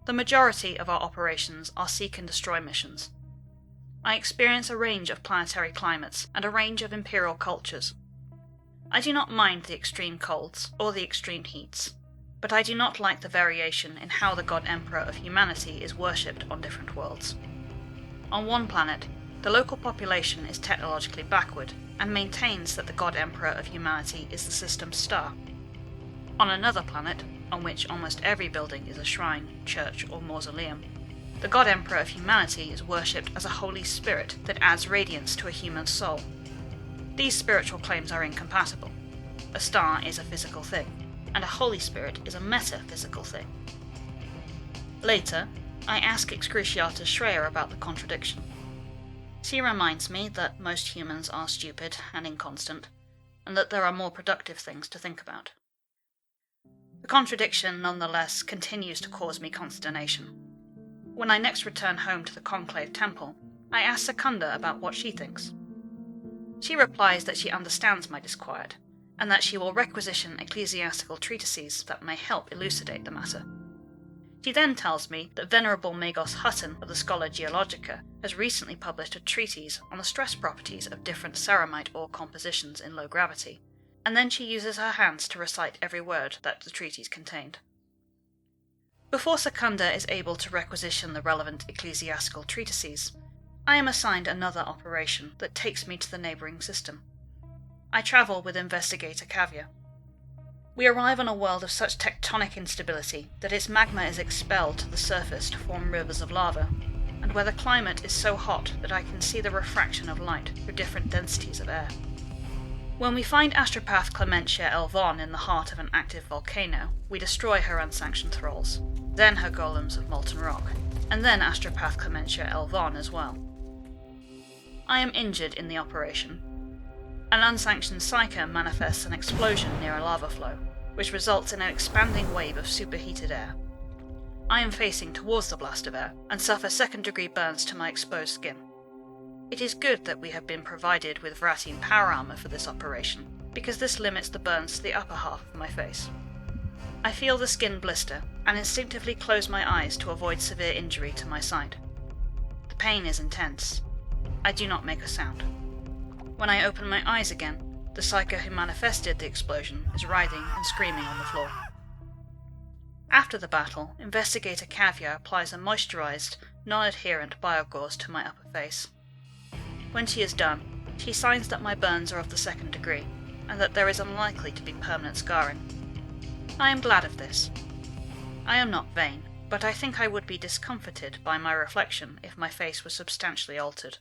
The majority of our operations are seek and destroy missions. I experience a range of planetary climates and a range of imperial cultures. I do not mind the extreme colds or the extreme heats, but I do not like the variation in how the God Emperor of humanity is worshipped on different worlds. On one planet, the local population is technologically backward and maintains that the God Emperor of humanity is the system's star. On another planet, on which almost every building is a shrine, church, or mausoleum, the God Emperor of humanity is worshipped as a holy spirit that adds radiance to a human soul. These spiritual claims are incompatible. A star is a physical thing, and a holy spirit is a metaphysical thing. Later, I ask Excruciatus Shreya about the contradiction. She reminds me that most humans are stupid and inconstant, and that there are more productive things to think about. The contradiction, nonetheless, continues to cause me consternation. When I next return home to the Conclave Temple, I ask Secunda about what she thinks. She replies that she understands my disquiet, and that she will requisition ecclesiastical treatises that may help elucidate the matter. She then tells me that Venerable Magos Hutton of the Schola Geologica has recently published a treatise on the stress properties of different ceramite ore compositions in low gravity, and then she uses her hands to recite every word that the treatise contained. Before Secunda is able to requisition the relevant ecclesiastical treatises, I am assigned another operation that takes me to the neighbouring system. I travel with Investigator Cavia. We arrive on a world of such tectonic instability that its magma is expelled to the surface to form rivers of lava, and where the climate is so hot that I can see the refraction of light through different densities of air. When we find Astropath Clementia Elvon in the heart of an active volcano, we destroy her unsanctioned thralls, then her golems of molten rock, and then Astropath Clementia Elvon as well. I am injured in the operation. An unsanctioned psyker manifests an explosion near a lava flow, which results in an expanding wave of superheated air. I am facing towards the blast of air, and suffer second-degree burns to my exposed skin. It is good that we have been provided with Vratine power armor for this operation, because this limits the burns to the upper half of my face. I feel the skin blister, and instinctively close my eyes to avoid severe injury to my sight. The pain is intense. I do not make a sound. When I open my eyes again, the psyker who manifested the explosion is writhing and screaming on the floor. After the battle, Investigator Cavia applies a moisturized, non-adherent biogauze to my upper face. When she is done, she signs that my burns are of the 2nd degree, and that there is unlikely to be permanent scarring. I am glad of this. I am not vain, but I think I would be discomforted by my reflection if my face was substantially altered.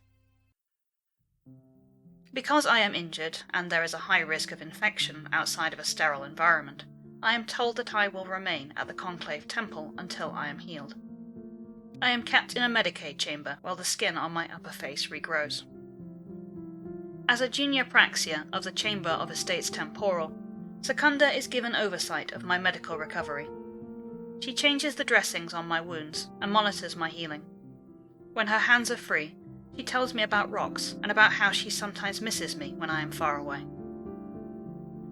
Because I am injured, and there is a high risk of infection outside of a sterile environment, I am told that I will remain at the Conclave Temple until I am healed. I am kept in a Medicaid chamber while the skin on my upper face regrows. As a junior praxia of the Chamber of Estates Temporal, Secunda is given oversight of my medical recovery. She changes the dressings on my wounds and monitors my healing. When her hands are free, she tells me about rocks and about how she sometimes misses me when I am far away.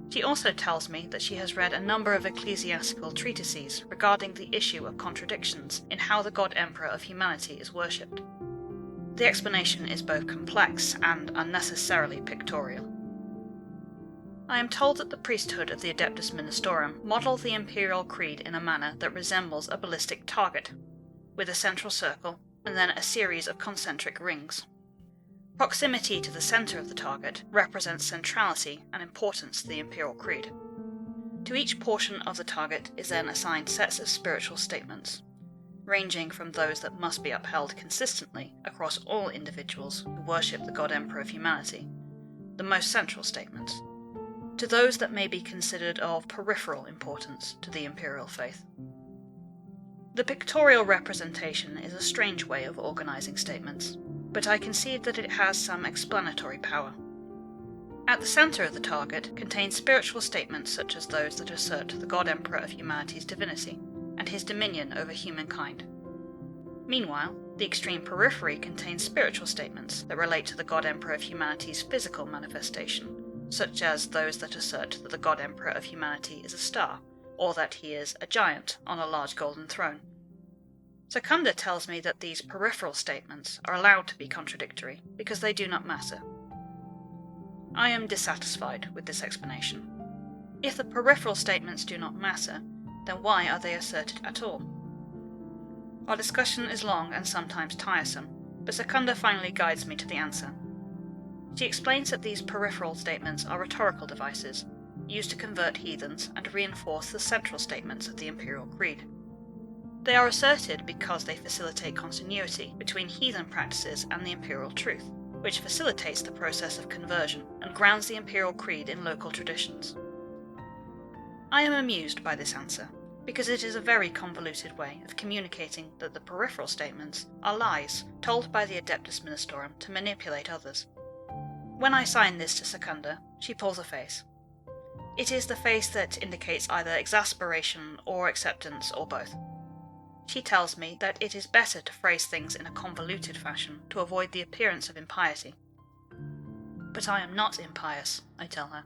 She also tells me that she has read a number of ecclesiastical treatises regarding the issue of contradictions in how the God Emperor of humanity is worshipped. The explanation is both complex and unnecessarily pictorial. I am told that the priesthood of the Adeptus Ministorum model the imperial creed in a manner that resembles a ballistic target, with a central circle and then a series of concentric rings. Proximity to the centre of the target represents centrality and importance to the imperial creed. To each portion of the target is then assigned sets of spiritual statements, ranging from those that must be upheld consistently across all individuals who worship the God Emperor of Humanity, the most central statements, to those that may be considered of peripheral importance to the imperial faith. The pictorial representation is a strange way of organizing statements, but I concede that it has some explanatory power. At the center of the target contains spiritual statements such as those that assert the God Emperor of Humanity's divinity and his dominion over humankind. Meanwhile, the extreme periphery contains spiritual statements that relate to the God Emperor of Humanity's physical manifestation, such as those that assert that the God Emperor of Humanity is a star, or that he is a giant on a large golden throne. Secunda tells me that these peripheral statements are allowed to be contradictory because they do not matter. I am dissatisfied with this explanation. If the peripheral statements do not matter, then why are they asserted at all? Our discussion is long and sometimes tiresome, but Secunda finally guides me to the answer. She explains that these peripheral statements are rhetorical devices, used to convert heathens and reinforce the central statements of the imperial creed. They are asserted because they facilitate continuity between heathen practices and the imperial truth, which facilitates the process of conversion and grounds the imperial creed in local traditions. I am amused by this answer, because it is a very convoluted way of communicating that the peripheral statements are lies told by the Adeptus Ministorum to manipulate others. When I sign this to Secunda, she pulls a face. It is the face that indicates either exasperation or acceptance or both. She tells me that it is better to phrase things in a convoluted fashion to avoid the appearance of impiety. But I am not impious, I tell her.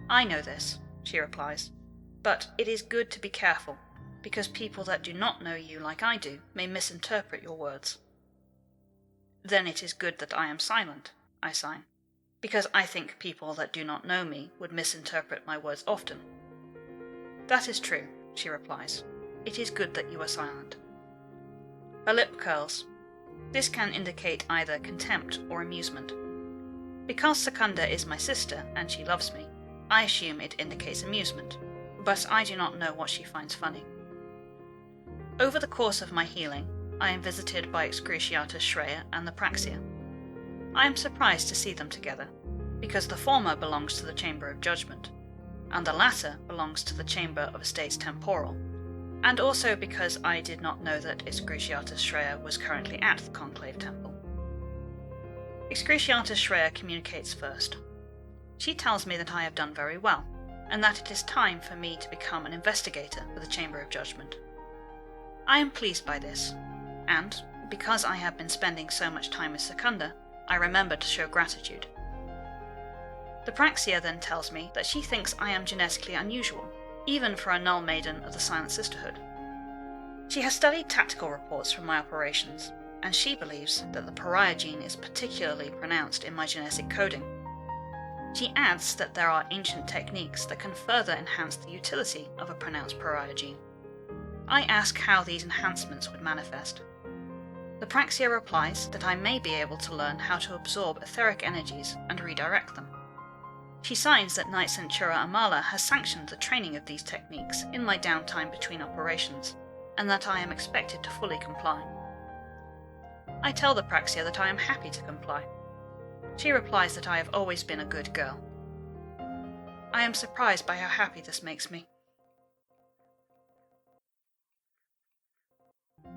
I know this, she replies, but it is good to be careful, because people that do not know you like I do may misinterpret your words. Then it is good that I am silent, I sign, because I think people that do not know me would misinterpret my words often. That is true, she replies. It is good that you are silent. Her lip curls. This can indicate either contempt or amusement. Because Secunda is my sister and she loves me, I assume it indicates amusement, but I do not know what she finds funny. Over the course of my healing, I am visited by Excruciatus Shreya and the Praxia. I am surprised to see them together, because the former belongs to the Chamber of Judgment, and the latter belongs to the Chamber of Estates Temporal, and also because I did not know that Excruciatus Shreya was currently at the Conclave Temple. Excruciatus Shreya communicates first. She tells me that I have done very well, and that it is time for me to become an investigator for the Chamber of Judgment. I am pleased by this, and, because I have been spending so much time with Secunda, I remember to show gratitude. The Praxia then tells me that she thinks I am genetically unusual, even for a null maiden of the Silent Sisterhood. She has studied tactical reports from my operations, and she believes that the pariah gene is particularly pronounced in my genetic coding. She adds that there are ancient techniques that can further enhance the utility of a pronounced pariah gene. I ask how these enhancements would manifest. The Praxia replies that I may be able to learn how to absorb etheric energies and redirect them. She signs that Knight Centura Amala has sanctioned the training of these techniques in my downtime between operations, and that I am expected to fully comply. I tell the Praxia that I am happy to comply. She replies that I have always been a good girl. I am surprised by how happy this makes me.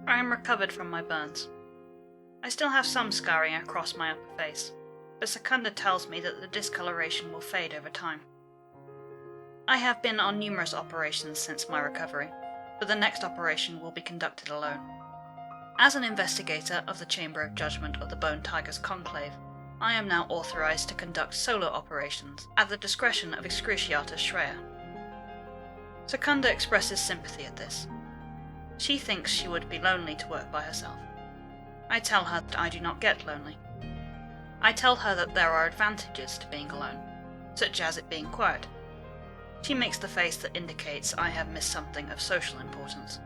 I am recovered from my burns. I still have some scarring across my upper face, but Secunda tells me that the discoloration will fade over time. I have been on numerous operations since my recovery, but the next operation will be conducted alone. As an investigator of the Chamber of Judgment of the Bone Tigers Conclave, I am now authorized to conduct solo operations at the discretion of Excruciatus Shreya. Secunda expresses sympathy at this. She thinks she would be lonely to work by herself. I tell her that I do not get lonely. I tell her that there are advantages to being alone, such as it being quiet. She makes the face that indicates I have missed something of social importance.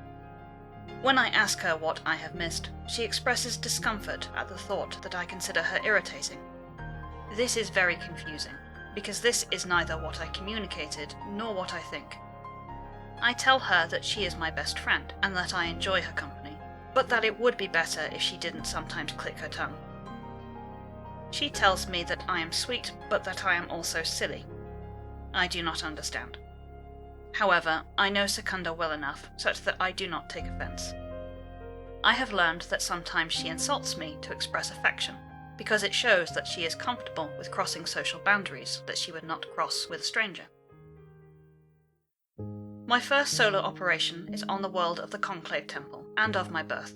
When I ask her what I have missed, she expresses discomfort at the thought that I consider her irritating. This is very confusing, because this is neither what I communicated nor what I think. I tell her that she is my best friend and that I enjoy her company, but that it would be better if she didn't sometimes click her tongue. She tells me that I am sweet, but that I am also silly. I do not understand. However, I know Secunda well enough such that I do not take offence. I have learned that sometimes she insults me to express affection, because it shows that she is comfortable with crossing social boundaries that she would not cross with a stranger. My first solo operation is on the world of the Conclave Temple and of my birth.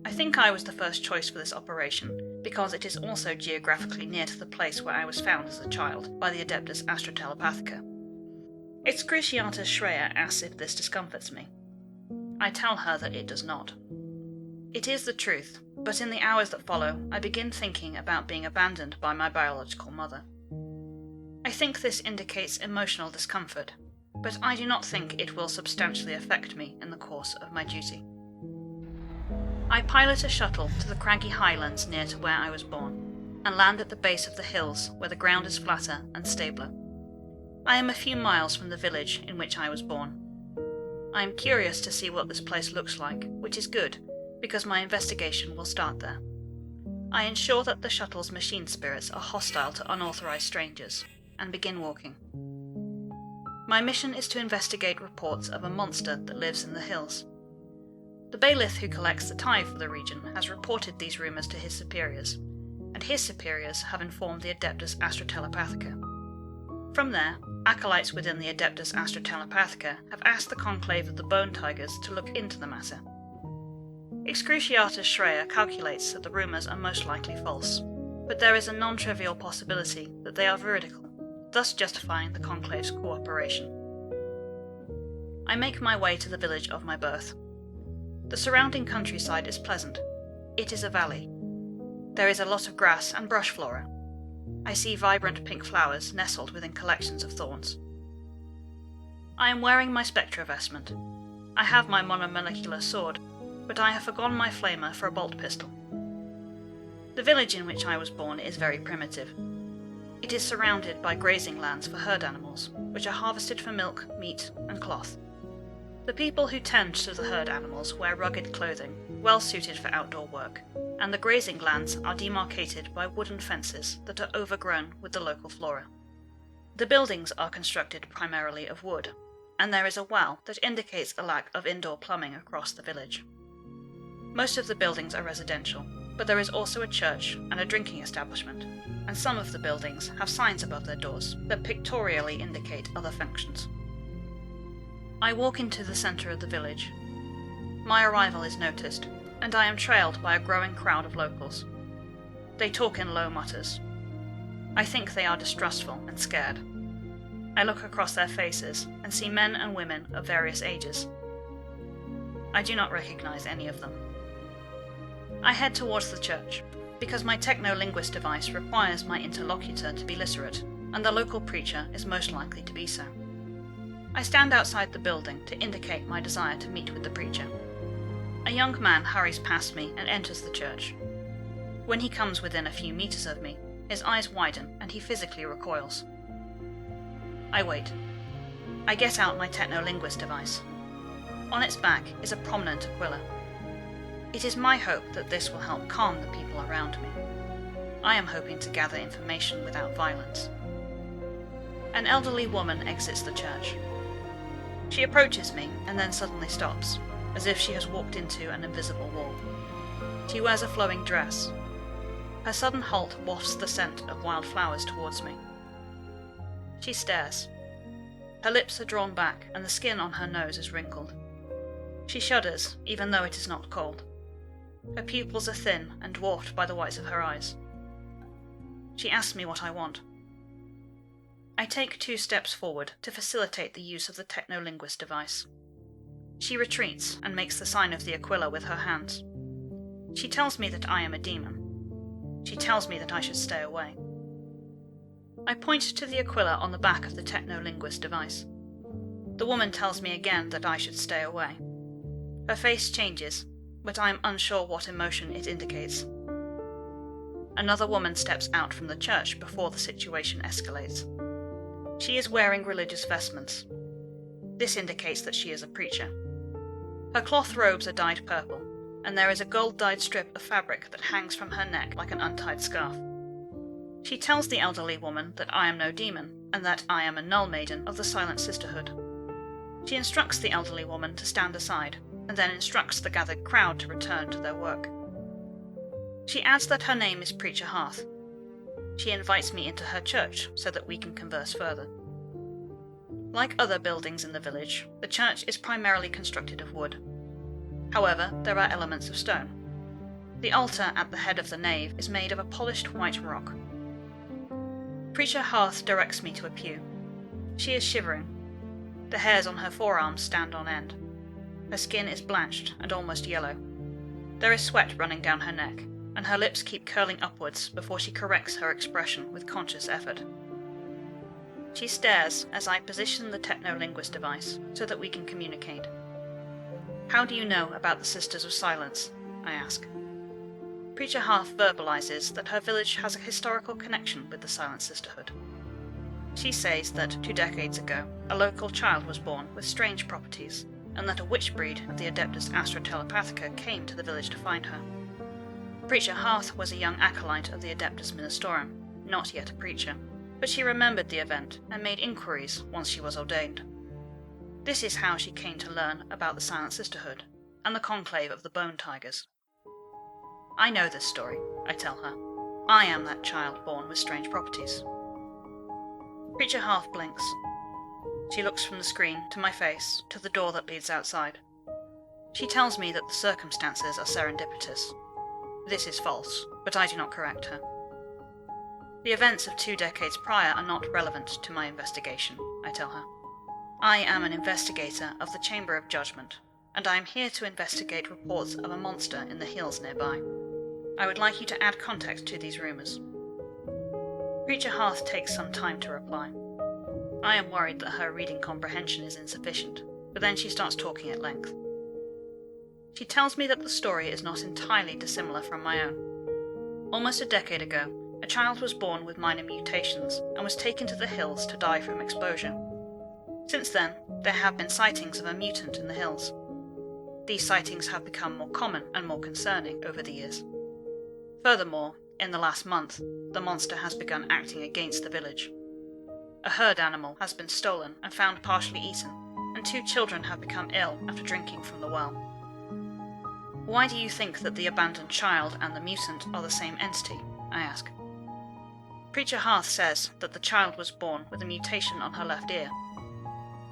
I think I was the first choice for this operation because it is also geographically near to the place where I was found as a child by the Adeptus Astrotelepathica. Excruciatus Shreya asks if this discomforts me. I tell her that it does not. It is the truth, but in the hours that follow, I begin thinking about being abandoned by my biological mother. I think this indicates emotional discomfort, but I do not think it will substantially affect me in the course of my duty. I pilot a shuttle to the craggy highlands near to where I was born, and land at the base of the hills where the ground is flatter and stabler. I am a few miles from the village in which I was born. I am curious to see what this place looks like, which is good, because my investigation will start there. I ensure that the shuttle's machine spirits are hostile to unauthorized strangers, and begin walking. My mission is to investigate reports of a monster that lives in the hills. The bailiff who collects the tithe for the region has reported these rumours to his superiors, and his superiors have informed the Adeptus Astrotelepathica. From there, acolytes within the Adeptus Astrotelepathica have asked the Conclave of the Bone Tigers to look into the matter. Excruciatus Shreya calculates that the rumours are most likely false, but there is a non-trivial possibility that they are veridical, thus justifying the Conclave's cooperation. I make my way to the village of my birth. The surrounding countryside is pleasant. It is a valley. There is a lot of grass and brush flora. I see vibrant pink flowers nestled within collections of thorns. I am wearing my spectra vestment. I have my monomolecular sword, but I have forgone my flamer for a bolt pistol. The village in which I was born is very primitive. It is surrounded by grazing lands for herd animals, which are harvested for milk, meat, and cloth. The people who tend to the herd animals wear rugged clothing, well suited for outdoor work, and the grazing lands are demarcated by wooden fences that are overgrown with the local flora. The buildings are constructed primarily of wood, and there is a well that indicates a lack of indoor plumbing across the village. Most of the buildings are residential, but there is also a church and a drinking establishment, and some of the buildings have signs above their doors that pictorially indicate other functions. I walk into the centre of the village. My arrival is noticed, and I am trailed by a growing crowd of locals. They talk in low mutters. I think they are distrustful and scared. I look across their faces and see men and women of various ages. I do not recognize any of them. I head towards the church, because my techno-linguist device requires my interlocutor to be literate, and the local preacher is most likely to be so. I stand outside the building to indicate my desire to meet with the preacher. A young man hurries past me and enters the church. When he comes within a few meters of me, his eyes widen and he physically recoils. I wait. I get out my techno-linguist device. On its back is a prominent aquila. It is my hope that this will help calm the people around me. I am hoping to gather information without violence. An elderly woman exits the church. She approaches me and then suddenly stops, as if she has walked into an invisible wall. She wears a flowing dress. Her sudden halt wafts the scent of wild flowers towards me. She stares. Her lips are drawn back and the skin on her nose is wrinkled. She shudders, even though it is not cold. Her pupils are thin and dwarfed by the whites of her eyes. She asks me what I want. I take 2 steps forward to facilitate the use of the techno-linguist device. She retreats and makes the sign of the aquila with her hands. She tells me that I am a demon. She tells me that I should stay away. I point to the aquila on the back of the techno-linguist device. The woman tells me again that I should stay away. Her face changes, but I am unsure what emotion it indicates. another woman steps out from the church before the situation escalates. She is wearing religious vestments. This indicates that she is a preacher. Her cloth robes are dyed purple, and there is a gold-dyed strip of fabric that hangs from her neck like an untied scarf. She tells the elderly woman that I am no demon, and that I am a null maiden of the Silent Sisterhood. She instructs the elderly woman to stand aside, and then instructs the gathered crowd to return to their work. She adds that her name is Preacher Hearth. She invites me into her church so that we can converse further. Like other buildings in the village, the church is primarily constructed of wood. However, there are elements of stone. The altar at the head of the nave is made of a polished white rock. Preacher Hearth directs me to a pew. She is shivering. The hairs on her forearms stand on end. Her skin is blanched and almost yellow. There is sweat running down her neck, and her lips keep curling upwards before she corrects her expression with conscious effort. She stares as I position the techno-linguist device so that we can communicate. How do you know about the Sisters of Silence? I ask. Preacher Hearth verbalizes that her village has a historical connection with the Silent Sisterhood. She says that 2 decades ago, a local child was born with strange properties, and that a witch breed of the Adeptus Astra Telepathica came to the village to find her. Preacher Hearth was a young acolyte of the Adeptus Ministorum, not yet a preacher, but she remembered the event and made inquiries once she was ordained. This is how she came to learn about the Silent Sisterhood and the conclave of the Bone Tigers. I know this story, I tell her. I am that child born with strange properties. Preacher Hearth blinks. She looks from the screen to my face to the door that leads outside. She tells me that the circumstances are serendipitous. This is false, but I do not correct her. The events of 2 decades prior are not relevant to my investigation, I tell her. I am an investigator of the Chamber of Judgment, and I am here to investigate reports of a monster in the hills nearby. I would like you to add context to these rumours. Preacher Hearth takes some time to reply. I am worried that her reading comprehension is insufficient, but then she starts talking at length. She tells me that the story is not entirely dissimilar from my own. Almost a decade ago, a child was born with minor mutations and was taken to the hills to die from exposure. Since then, there have been sightings of a mutant in the hills. These sightings have become more common and more concerning over the years. Furthermore, in the last month, the monster has begun acting against the village. A herd animal has been stolen and found partially eaten, and 2 children have become ill after drinking from the well. Why do you think that the abandoned child and the mutant are the same entity? I ask. Preacher Hearth says that the child was born with a mutation on her left ear.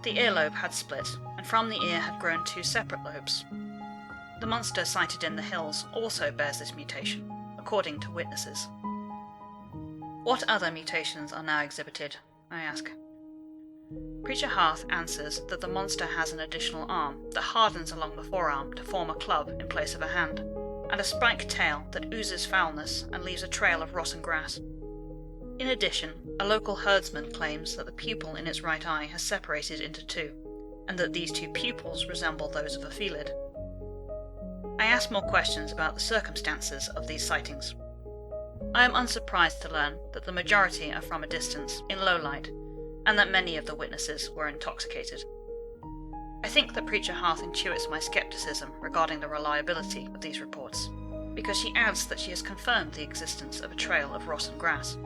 The earlobe had split, and from the ear had grown 2 separate lobes. The monster sighted in the hills also bears this mutation, according to witnesses. What other mutations are now exhibited? I ask. Preacher Hearth answers that the monster has an additional arm that hardens along the forearm to form a club in place of a hand, and a spiked tail that oozes foulness and leaves a trail of rotten grass. In addition, a local herdsman claims that the pupil in its right eye has separated into 2, and that these 2 pupils resemble those of a felid. I ask more questions about the circumstances of these sightings. I am unsurprised to learn that the majority are from a distance, in low light, and that many of the witnesses were intoxicated. I think that Preacher Hearth intuits my skepticism regarding the reliability of these reports, because she adds that she has confirmed the existence of a trail of rotten grass.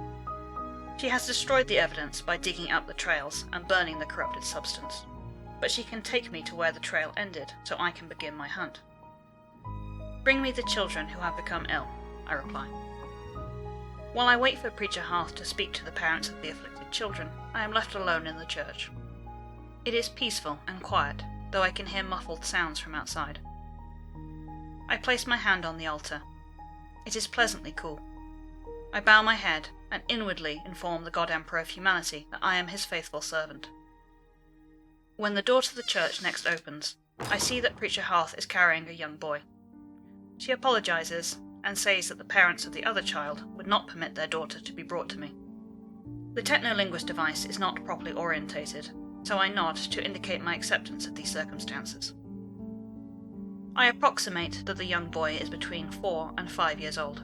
She has destroyed the evidence by digging up the trails and burning the corrupted substance, but she can take me to where the trail ended so I can begin my hunt. Bring me the children who have become ill, I reply. While I wait for Preacher Hearth to speak to the parents of the afflicted children, I am left alone in the church. It is peaceful and quiet, though I can hear muffled sounds from outside. I place my hand on the altar. It is pleasantly cool. I bow my head and inwardly inform the God Emperor of humanity that I am his faithful servant. When the door to the church next opens, I see that Preacher Hearth is carrying a young boy. She apologizes and says that the parents of the other child would not permit their daughter to be brought to me. The techno-linguist device is not properly orientated, so I nod to indicate my acceptance of these circumstances. I approximate that the young boy is between 4 and 5 years old.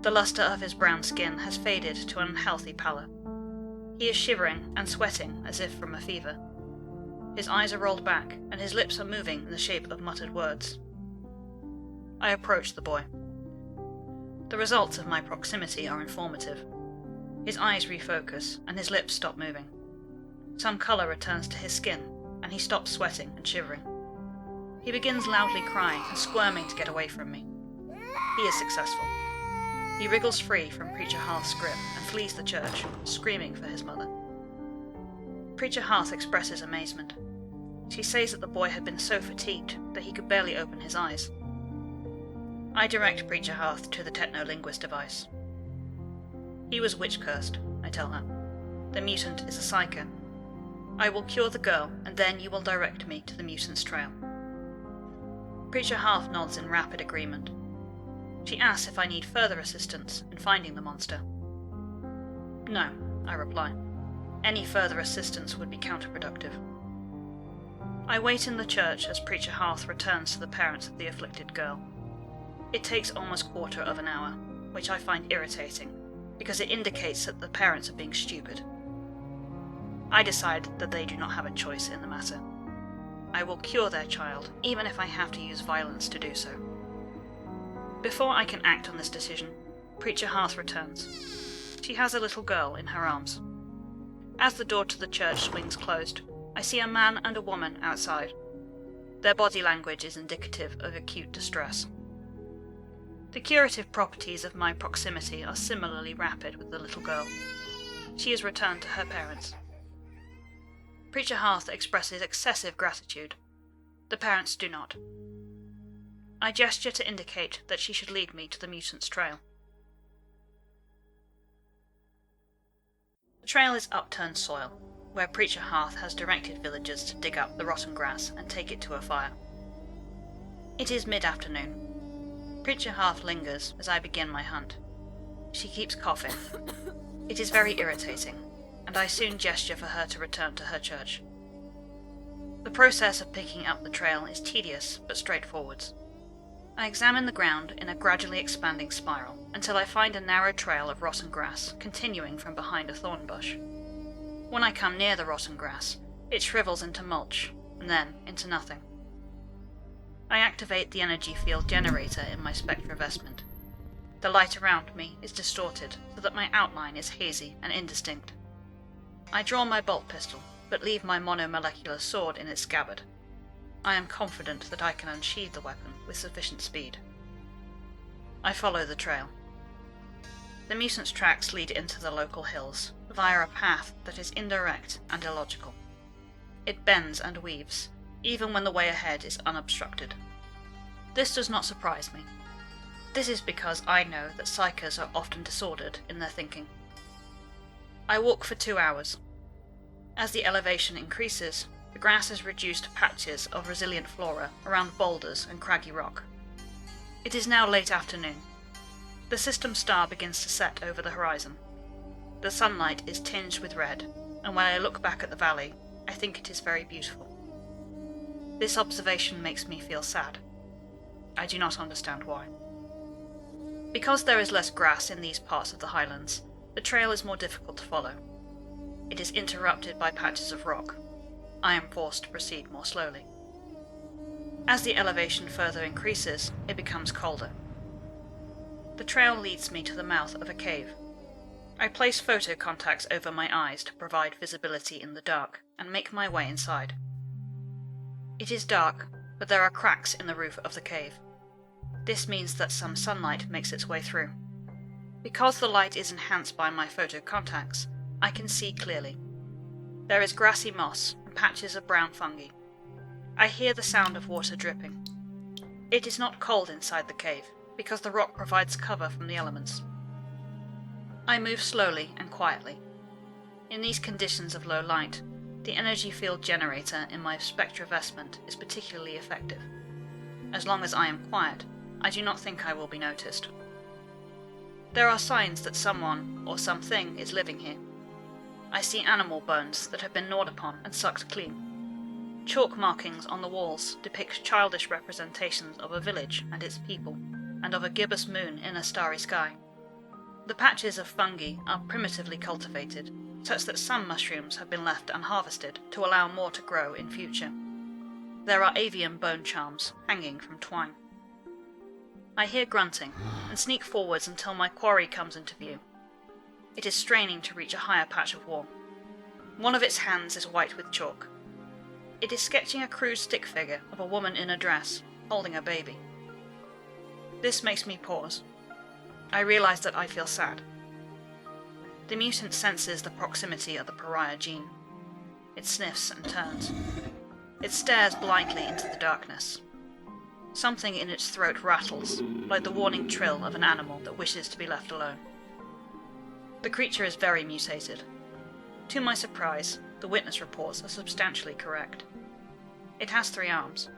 The luster of his brown skin has faded to an unhealthy pallor. He is shivering and sweating as if from a fever. His eyes are rolled back, and his lips are moving in the shape of muttered words. I approach the boy. The results of my proximity are informative. His eyes refocus, and his lips stop moving. Some colour returns to his skin, and he stops sweating and shivering. He begins loudly crying and squirming to get away from me. He is successful. He wriggles free from Preacher Hearth's grip and flees the church, screaming for his mother. Preacher Hearth expresses amazement. She says that the boy had been so fatigued that he could barely open his eyes. I direct Preacher Hearth to the techno-linguist device. He was witch-cursed, I tell her. The mutant is a psyker. I will cure the girl, and then you will direct me to the mutant's trail. Preacher Hearth nods in rapid agreement. She asks if I need further assistance in finding the monster. No, I reply. Any further assistance would be counterproductive. I wait in the church as Preacher Hearth returns to the parents of the afflicted girl. It takes almost quarter of an hour, which I find irritating, because it indicates that the parents are being stupid. I decide that they do not have a choice in the matter. I will cure their child, even if I have to use violence to do so. Before I can act on this decision, Preacher Hearth returns. She has a little girl in her arms. As the door to the church swings closed, I see a man and a woman outside. Their body language is indicative of acute distress. The curative properties of my proximity are similarly rapid with the little girl. She is returned to her parents. Preacher Hearth expresses excessive gratitude. The parents do not. I gesture to indicate that she should lead me to the mutant's trail. The trail is upturned soil, where Preacher Hearth has directed villagers to dig up the rotten grass and take it to a fire. It is mid-afternoon. Preacher Hearth lingers as I begin my hunt. She keeps coughing. It is very irritating, and I soon gesture for her to return to her church. The process of picking up the trail is tedious but straightforward. I examine the ground in a gradually expanding spiral until I find a narrow trail of rotten grass continuing from behind a thorn bush. When I come near the rotten grass, it shrivels into mulch, and then into nothing. I activate the energy field generator in my spectra vestment. The light around me is distorted so that my outline is hazy and indistinct. I draw my bolt pistol, but leave my monomolecular sword in its scabbard. I am confident that I can unsheathe the weapon with sufficient speed. I follow the trail. The mutant's tracks lead into the local hills, via a path that is indirect and illogical. It bends and weaves, even when the way ahead is unobstructed. This does not surprise me. This is because I know that psychers are often disordered in their thinking. I walk for 2 hours. As the elevation increases, the grass is reduced to patches of resilient flora around boulders and craggy rock. It is now late afternoon. The system star begins to set over the horizon. The sunlight is tinged with red, and when I look back at the valley, I think it is very beautiful. This observation makes me feel sad. I do not understand why. Because there is less grass in these parts of the highlands, the trail is more difficult to follow. It is interrupted by patches of rock. I am forced to proceed more slowly. As the elevation further increases, it becomes colder. The trail leads me to the mouth of a cave. I place photo contacts over my eyes to provide visibility in the dark, and make my way inside. It is dark, but there are cracks in the roof of the cave. This means that some sunlight makes its way through. Because the light is enhanced by my photo contacts, I can see clearly. There is grassy moss and patches of brown fungi. I hear the sound of water dripping. It is not cold inside the cave, because the rock provides cover from the elements. I move slowly and quietly. In these conditions of low light, the energy field generator in my spectra vestment is particularly effective. As long as I am quiet, I do not think I will be noticed. There are signs that someone or something is living here. I see animal bones that have been gnawed upon and sucked clean. Chalk markings on the walls depict childish representations of a village and its people, and of a gibbous moon in a starry sky. The patches of fungi are primitively cultivated, such that some mushrooms have been left unharvested to allow more to grow in future. There are avian bone charms hanging from twine. I hear grunting and sneak forwards until my quarry comes into view. It is straining to reach a higher patch of wall. One of its hands is white with chalk. It is sketching a crude stick figure of a woman in a dress, holding a baby. This makes me pause. I realize that I feel sad. The mutant senses the proximity of the pariah gene. It sniffs and turns. It stares blindly into the darkness. Something in its throat rattles, like the warning trill of an animal that wishes to be left alone. The creature is very mutated. To my surprise, the witness reports are substantially correct. It has 3 arms.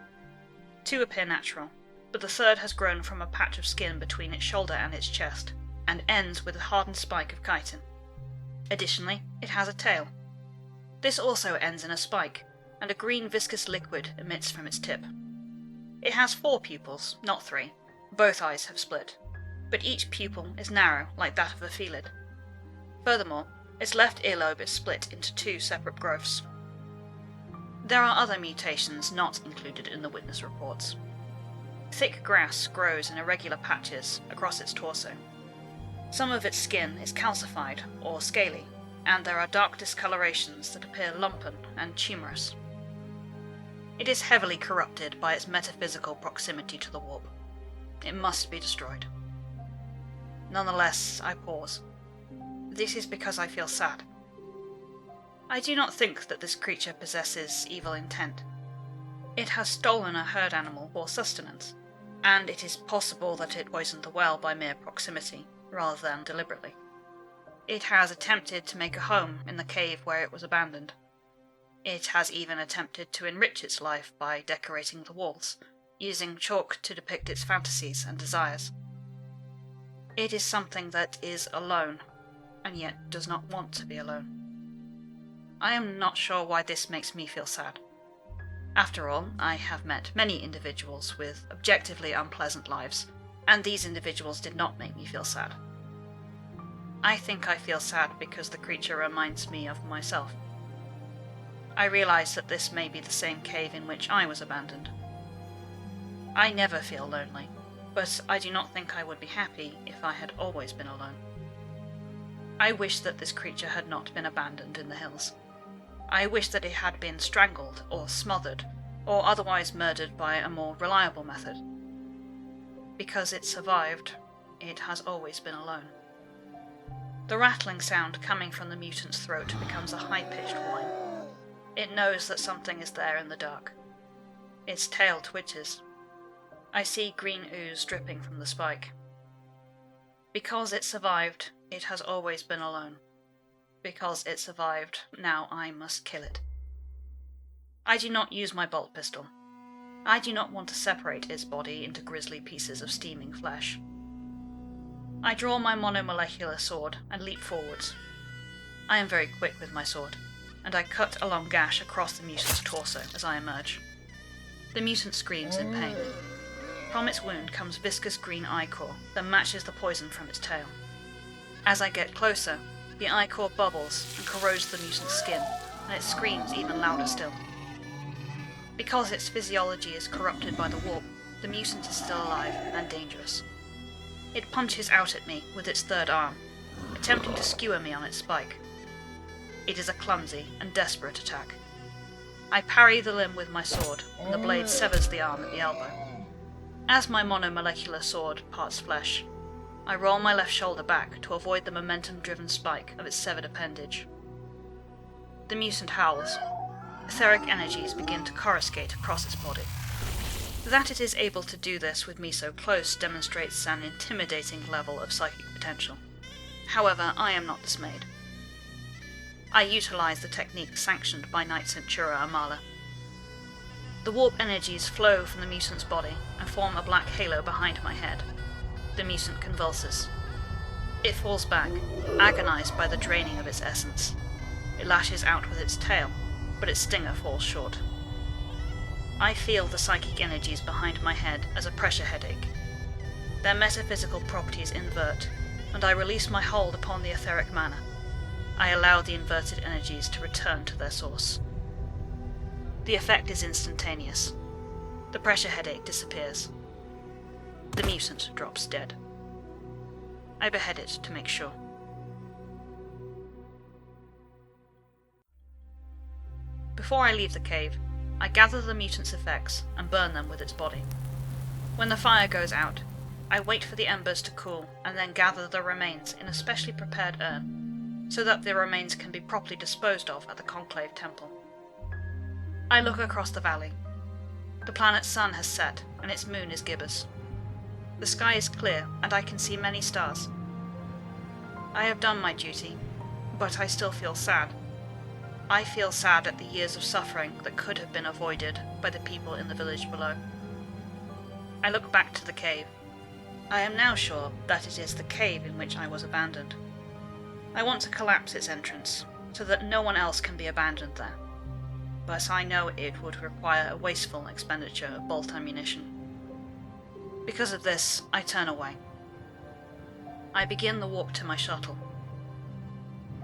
2 appear natural, but the third has grown from a patch of skin between its shoulder and its chest, and ends with a hardened spike of chitin. Additionally, it has a tail. This also ends in a spike, and a green viscous liquid emits from its tip. It has 4 pupils, not 3. Both eyes have split, but each pupil is narrow like that of a felid. Furthermore, its left earlobe is split into 2 separate growths. There are other mutations not included in the witness reports. Thick grass grows in irregular patches across its torso. Some of its skin is calcified or scaly, and there are dark discolorations that appear lumpen and tumorous. It is heavily corrupted by its metaphysical proximity to the warp. It must be destroyed. Nonetheless, I pause. This is because I feel sad. I do not think that this creature possesses evil intent. It has stolen a herd animal for sustenance, and it is possible that it poisoned the well by mere proximity, rather than deliberately. It has attempted to make a home in the cave where it was abandoned. It has even attempted to enrich its life by decorating the walls, using chalk to depict its fantasies and desires. It is something that is alone, and yet does not want to be alone. I am not sure why this makes me feel sad. After all, I have met many individuals with objectively unpleasant lives, and these individuals did not make me feel sad. I think I feel sad because the creature reminds me of myself. I realize that this may be the same cave in which I was abandoned. I never feel lonely, but I do not think I would be happy if I had always been alone. I wish that this creature had not been abandoned in the hills. I wish that it had been strangled or smothered, or otherwise murdered by a more reliable method. Because it survived, it has always been alone. The rattling sound coming from the mutant's throat becomes a high-pitched whine. It knows that something is there in the dark. Its tail twitches. I see green ooze dripping from the spike. Because it survived, it has always been alone. Because it survived, now I must kill it. I do not use my bolt pistol. I do not want to separate its body into grisly pieces of steaming flesh. I draw my monomolecular sword and leap forwards. I am very quick with my sword, and I cut a long gash across the mutant's torso as I emerge. The mutant screams in pain. From its wound comes viscous green ichor that matches the poison from its tail. As I get closer, the ichor bubbles and corrodes the mutant's skin, and it screams even louder still. Because its physiology is corrupted by the warp, the mutant is still alive and dangerous. It punches out at me with its third arm, attempting to skewer me on its spike. It is a clumsy and desperate attack. I parry the limb with my sword, and the blade severs the arm at the elbow. As my monomolecular sword parts flesh, I roll my left shoulder back to avoid the momentum-driven spike of its severed appendage. The mutant howls. Etheric energies begin to coruscate across its body. That it is able to do this with me so close demonstrates an intimidating level of psychic potential. However, I am not dismayed. I utilize the technique sanctioned by Knight Centura Amala. The warp energies flow from the mutant's body and form a black halo behind my head. The mutant convulses. It falls back, agonized by the draining of its essence. It lashes out with its tail, but its stinger falls short. I feel the psychic energies behind my head as a pressure headache. Their metaphysical properties invert, and I release my hold upon the etheric mana. I allow the inverted energies to return to their source. The effect is instantaneous. The pressure headache disappears. The mutant drops dead. I behead it to make sure. Before I leave the cave, I gather the mutant's effects and burn them with its body. When the fire goes out, I wait for the embers to cool and then gather the remains in a specially prepared urn, so that the remains can be properly disposed of at the Conclave Temple. I look across the valley. The planet's sun has set and its moon is gibbous. The sky is clear and I can see many stars. I have done my duty, but I still feel sad. I feel sad at the years of suffering that could have been avoided by the people in the village below. I look back to the cave. I am now sure that it is the cave in which I was abandoned. I want to collapse its entrance, so that no one else can be abandoned there. But I know it would require a wasteful expenditure of bolt ammunition. Because of this, I turn away. I begin the walk to my shuttle.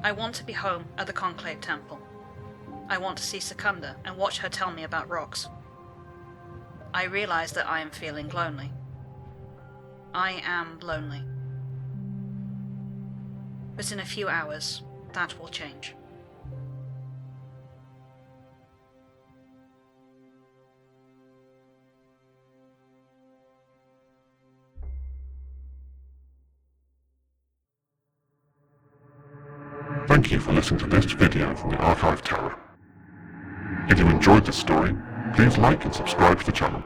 I want to be home at the Conclave Temple. I want to see Secunda and watch her tell me about rocks. I realize that I am feeling lonely. I am lonely. But in a few hours, that will change. Thank you for listening to this video from the Archive Tower. If you enjoyed this story, please like and subscribe to the channel.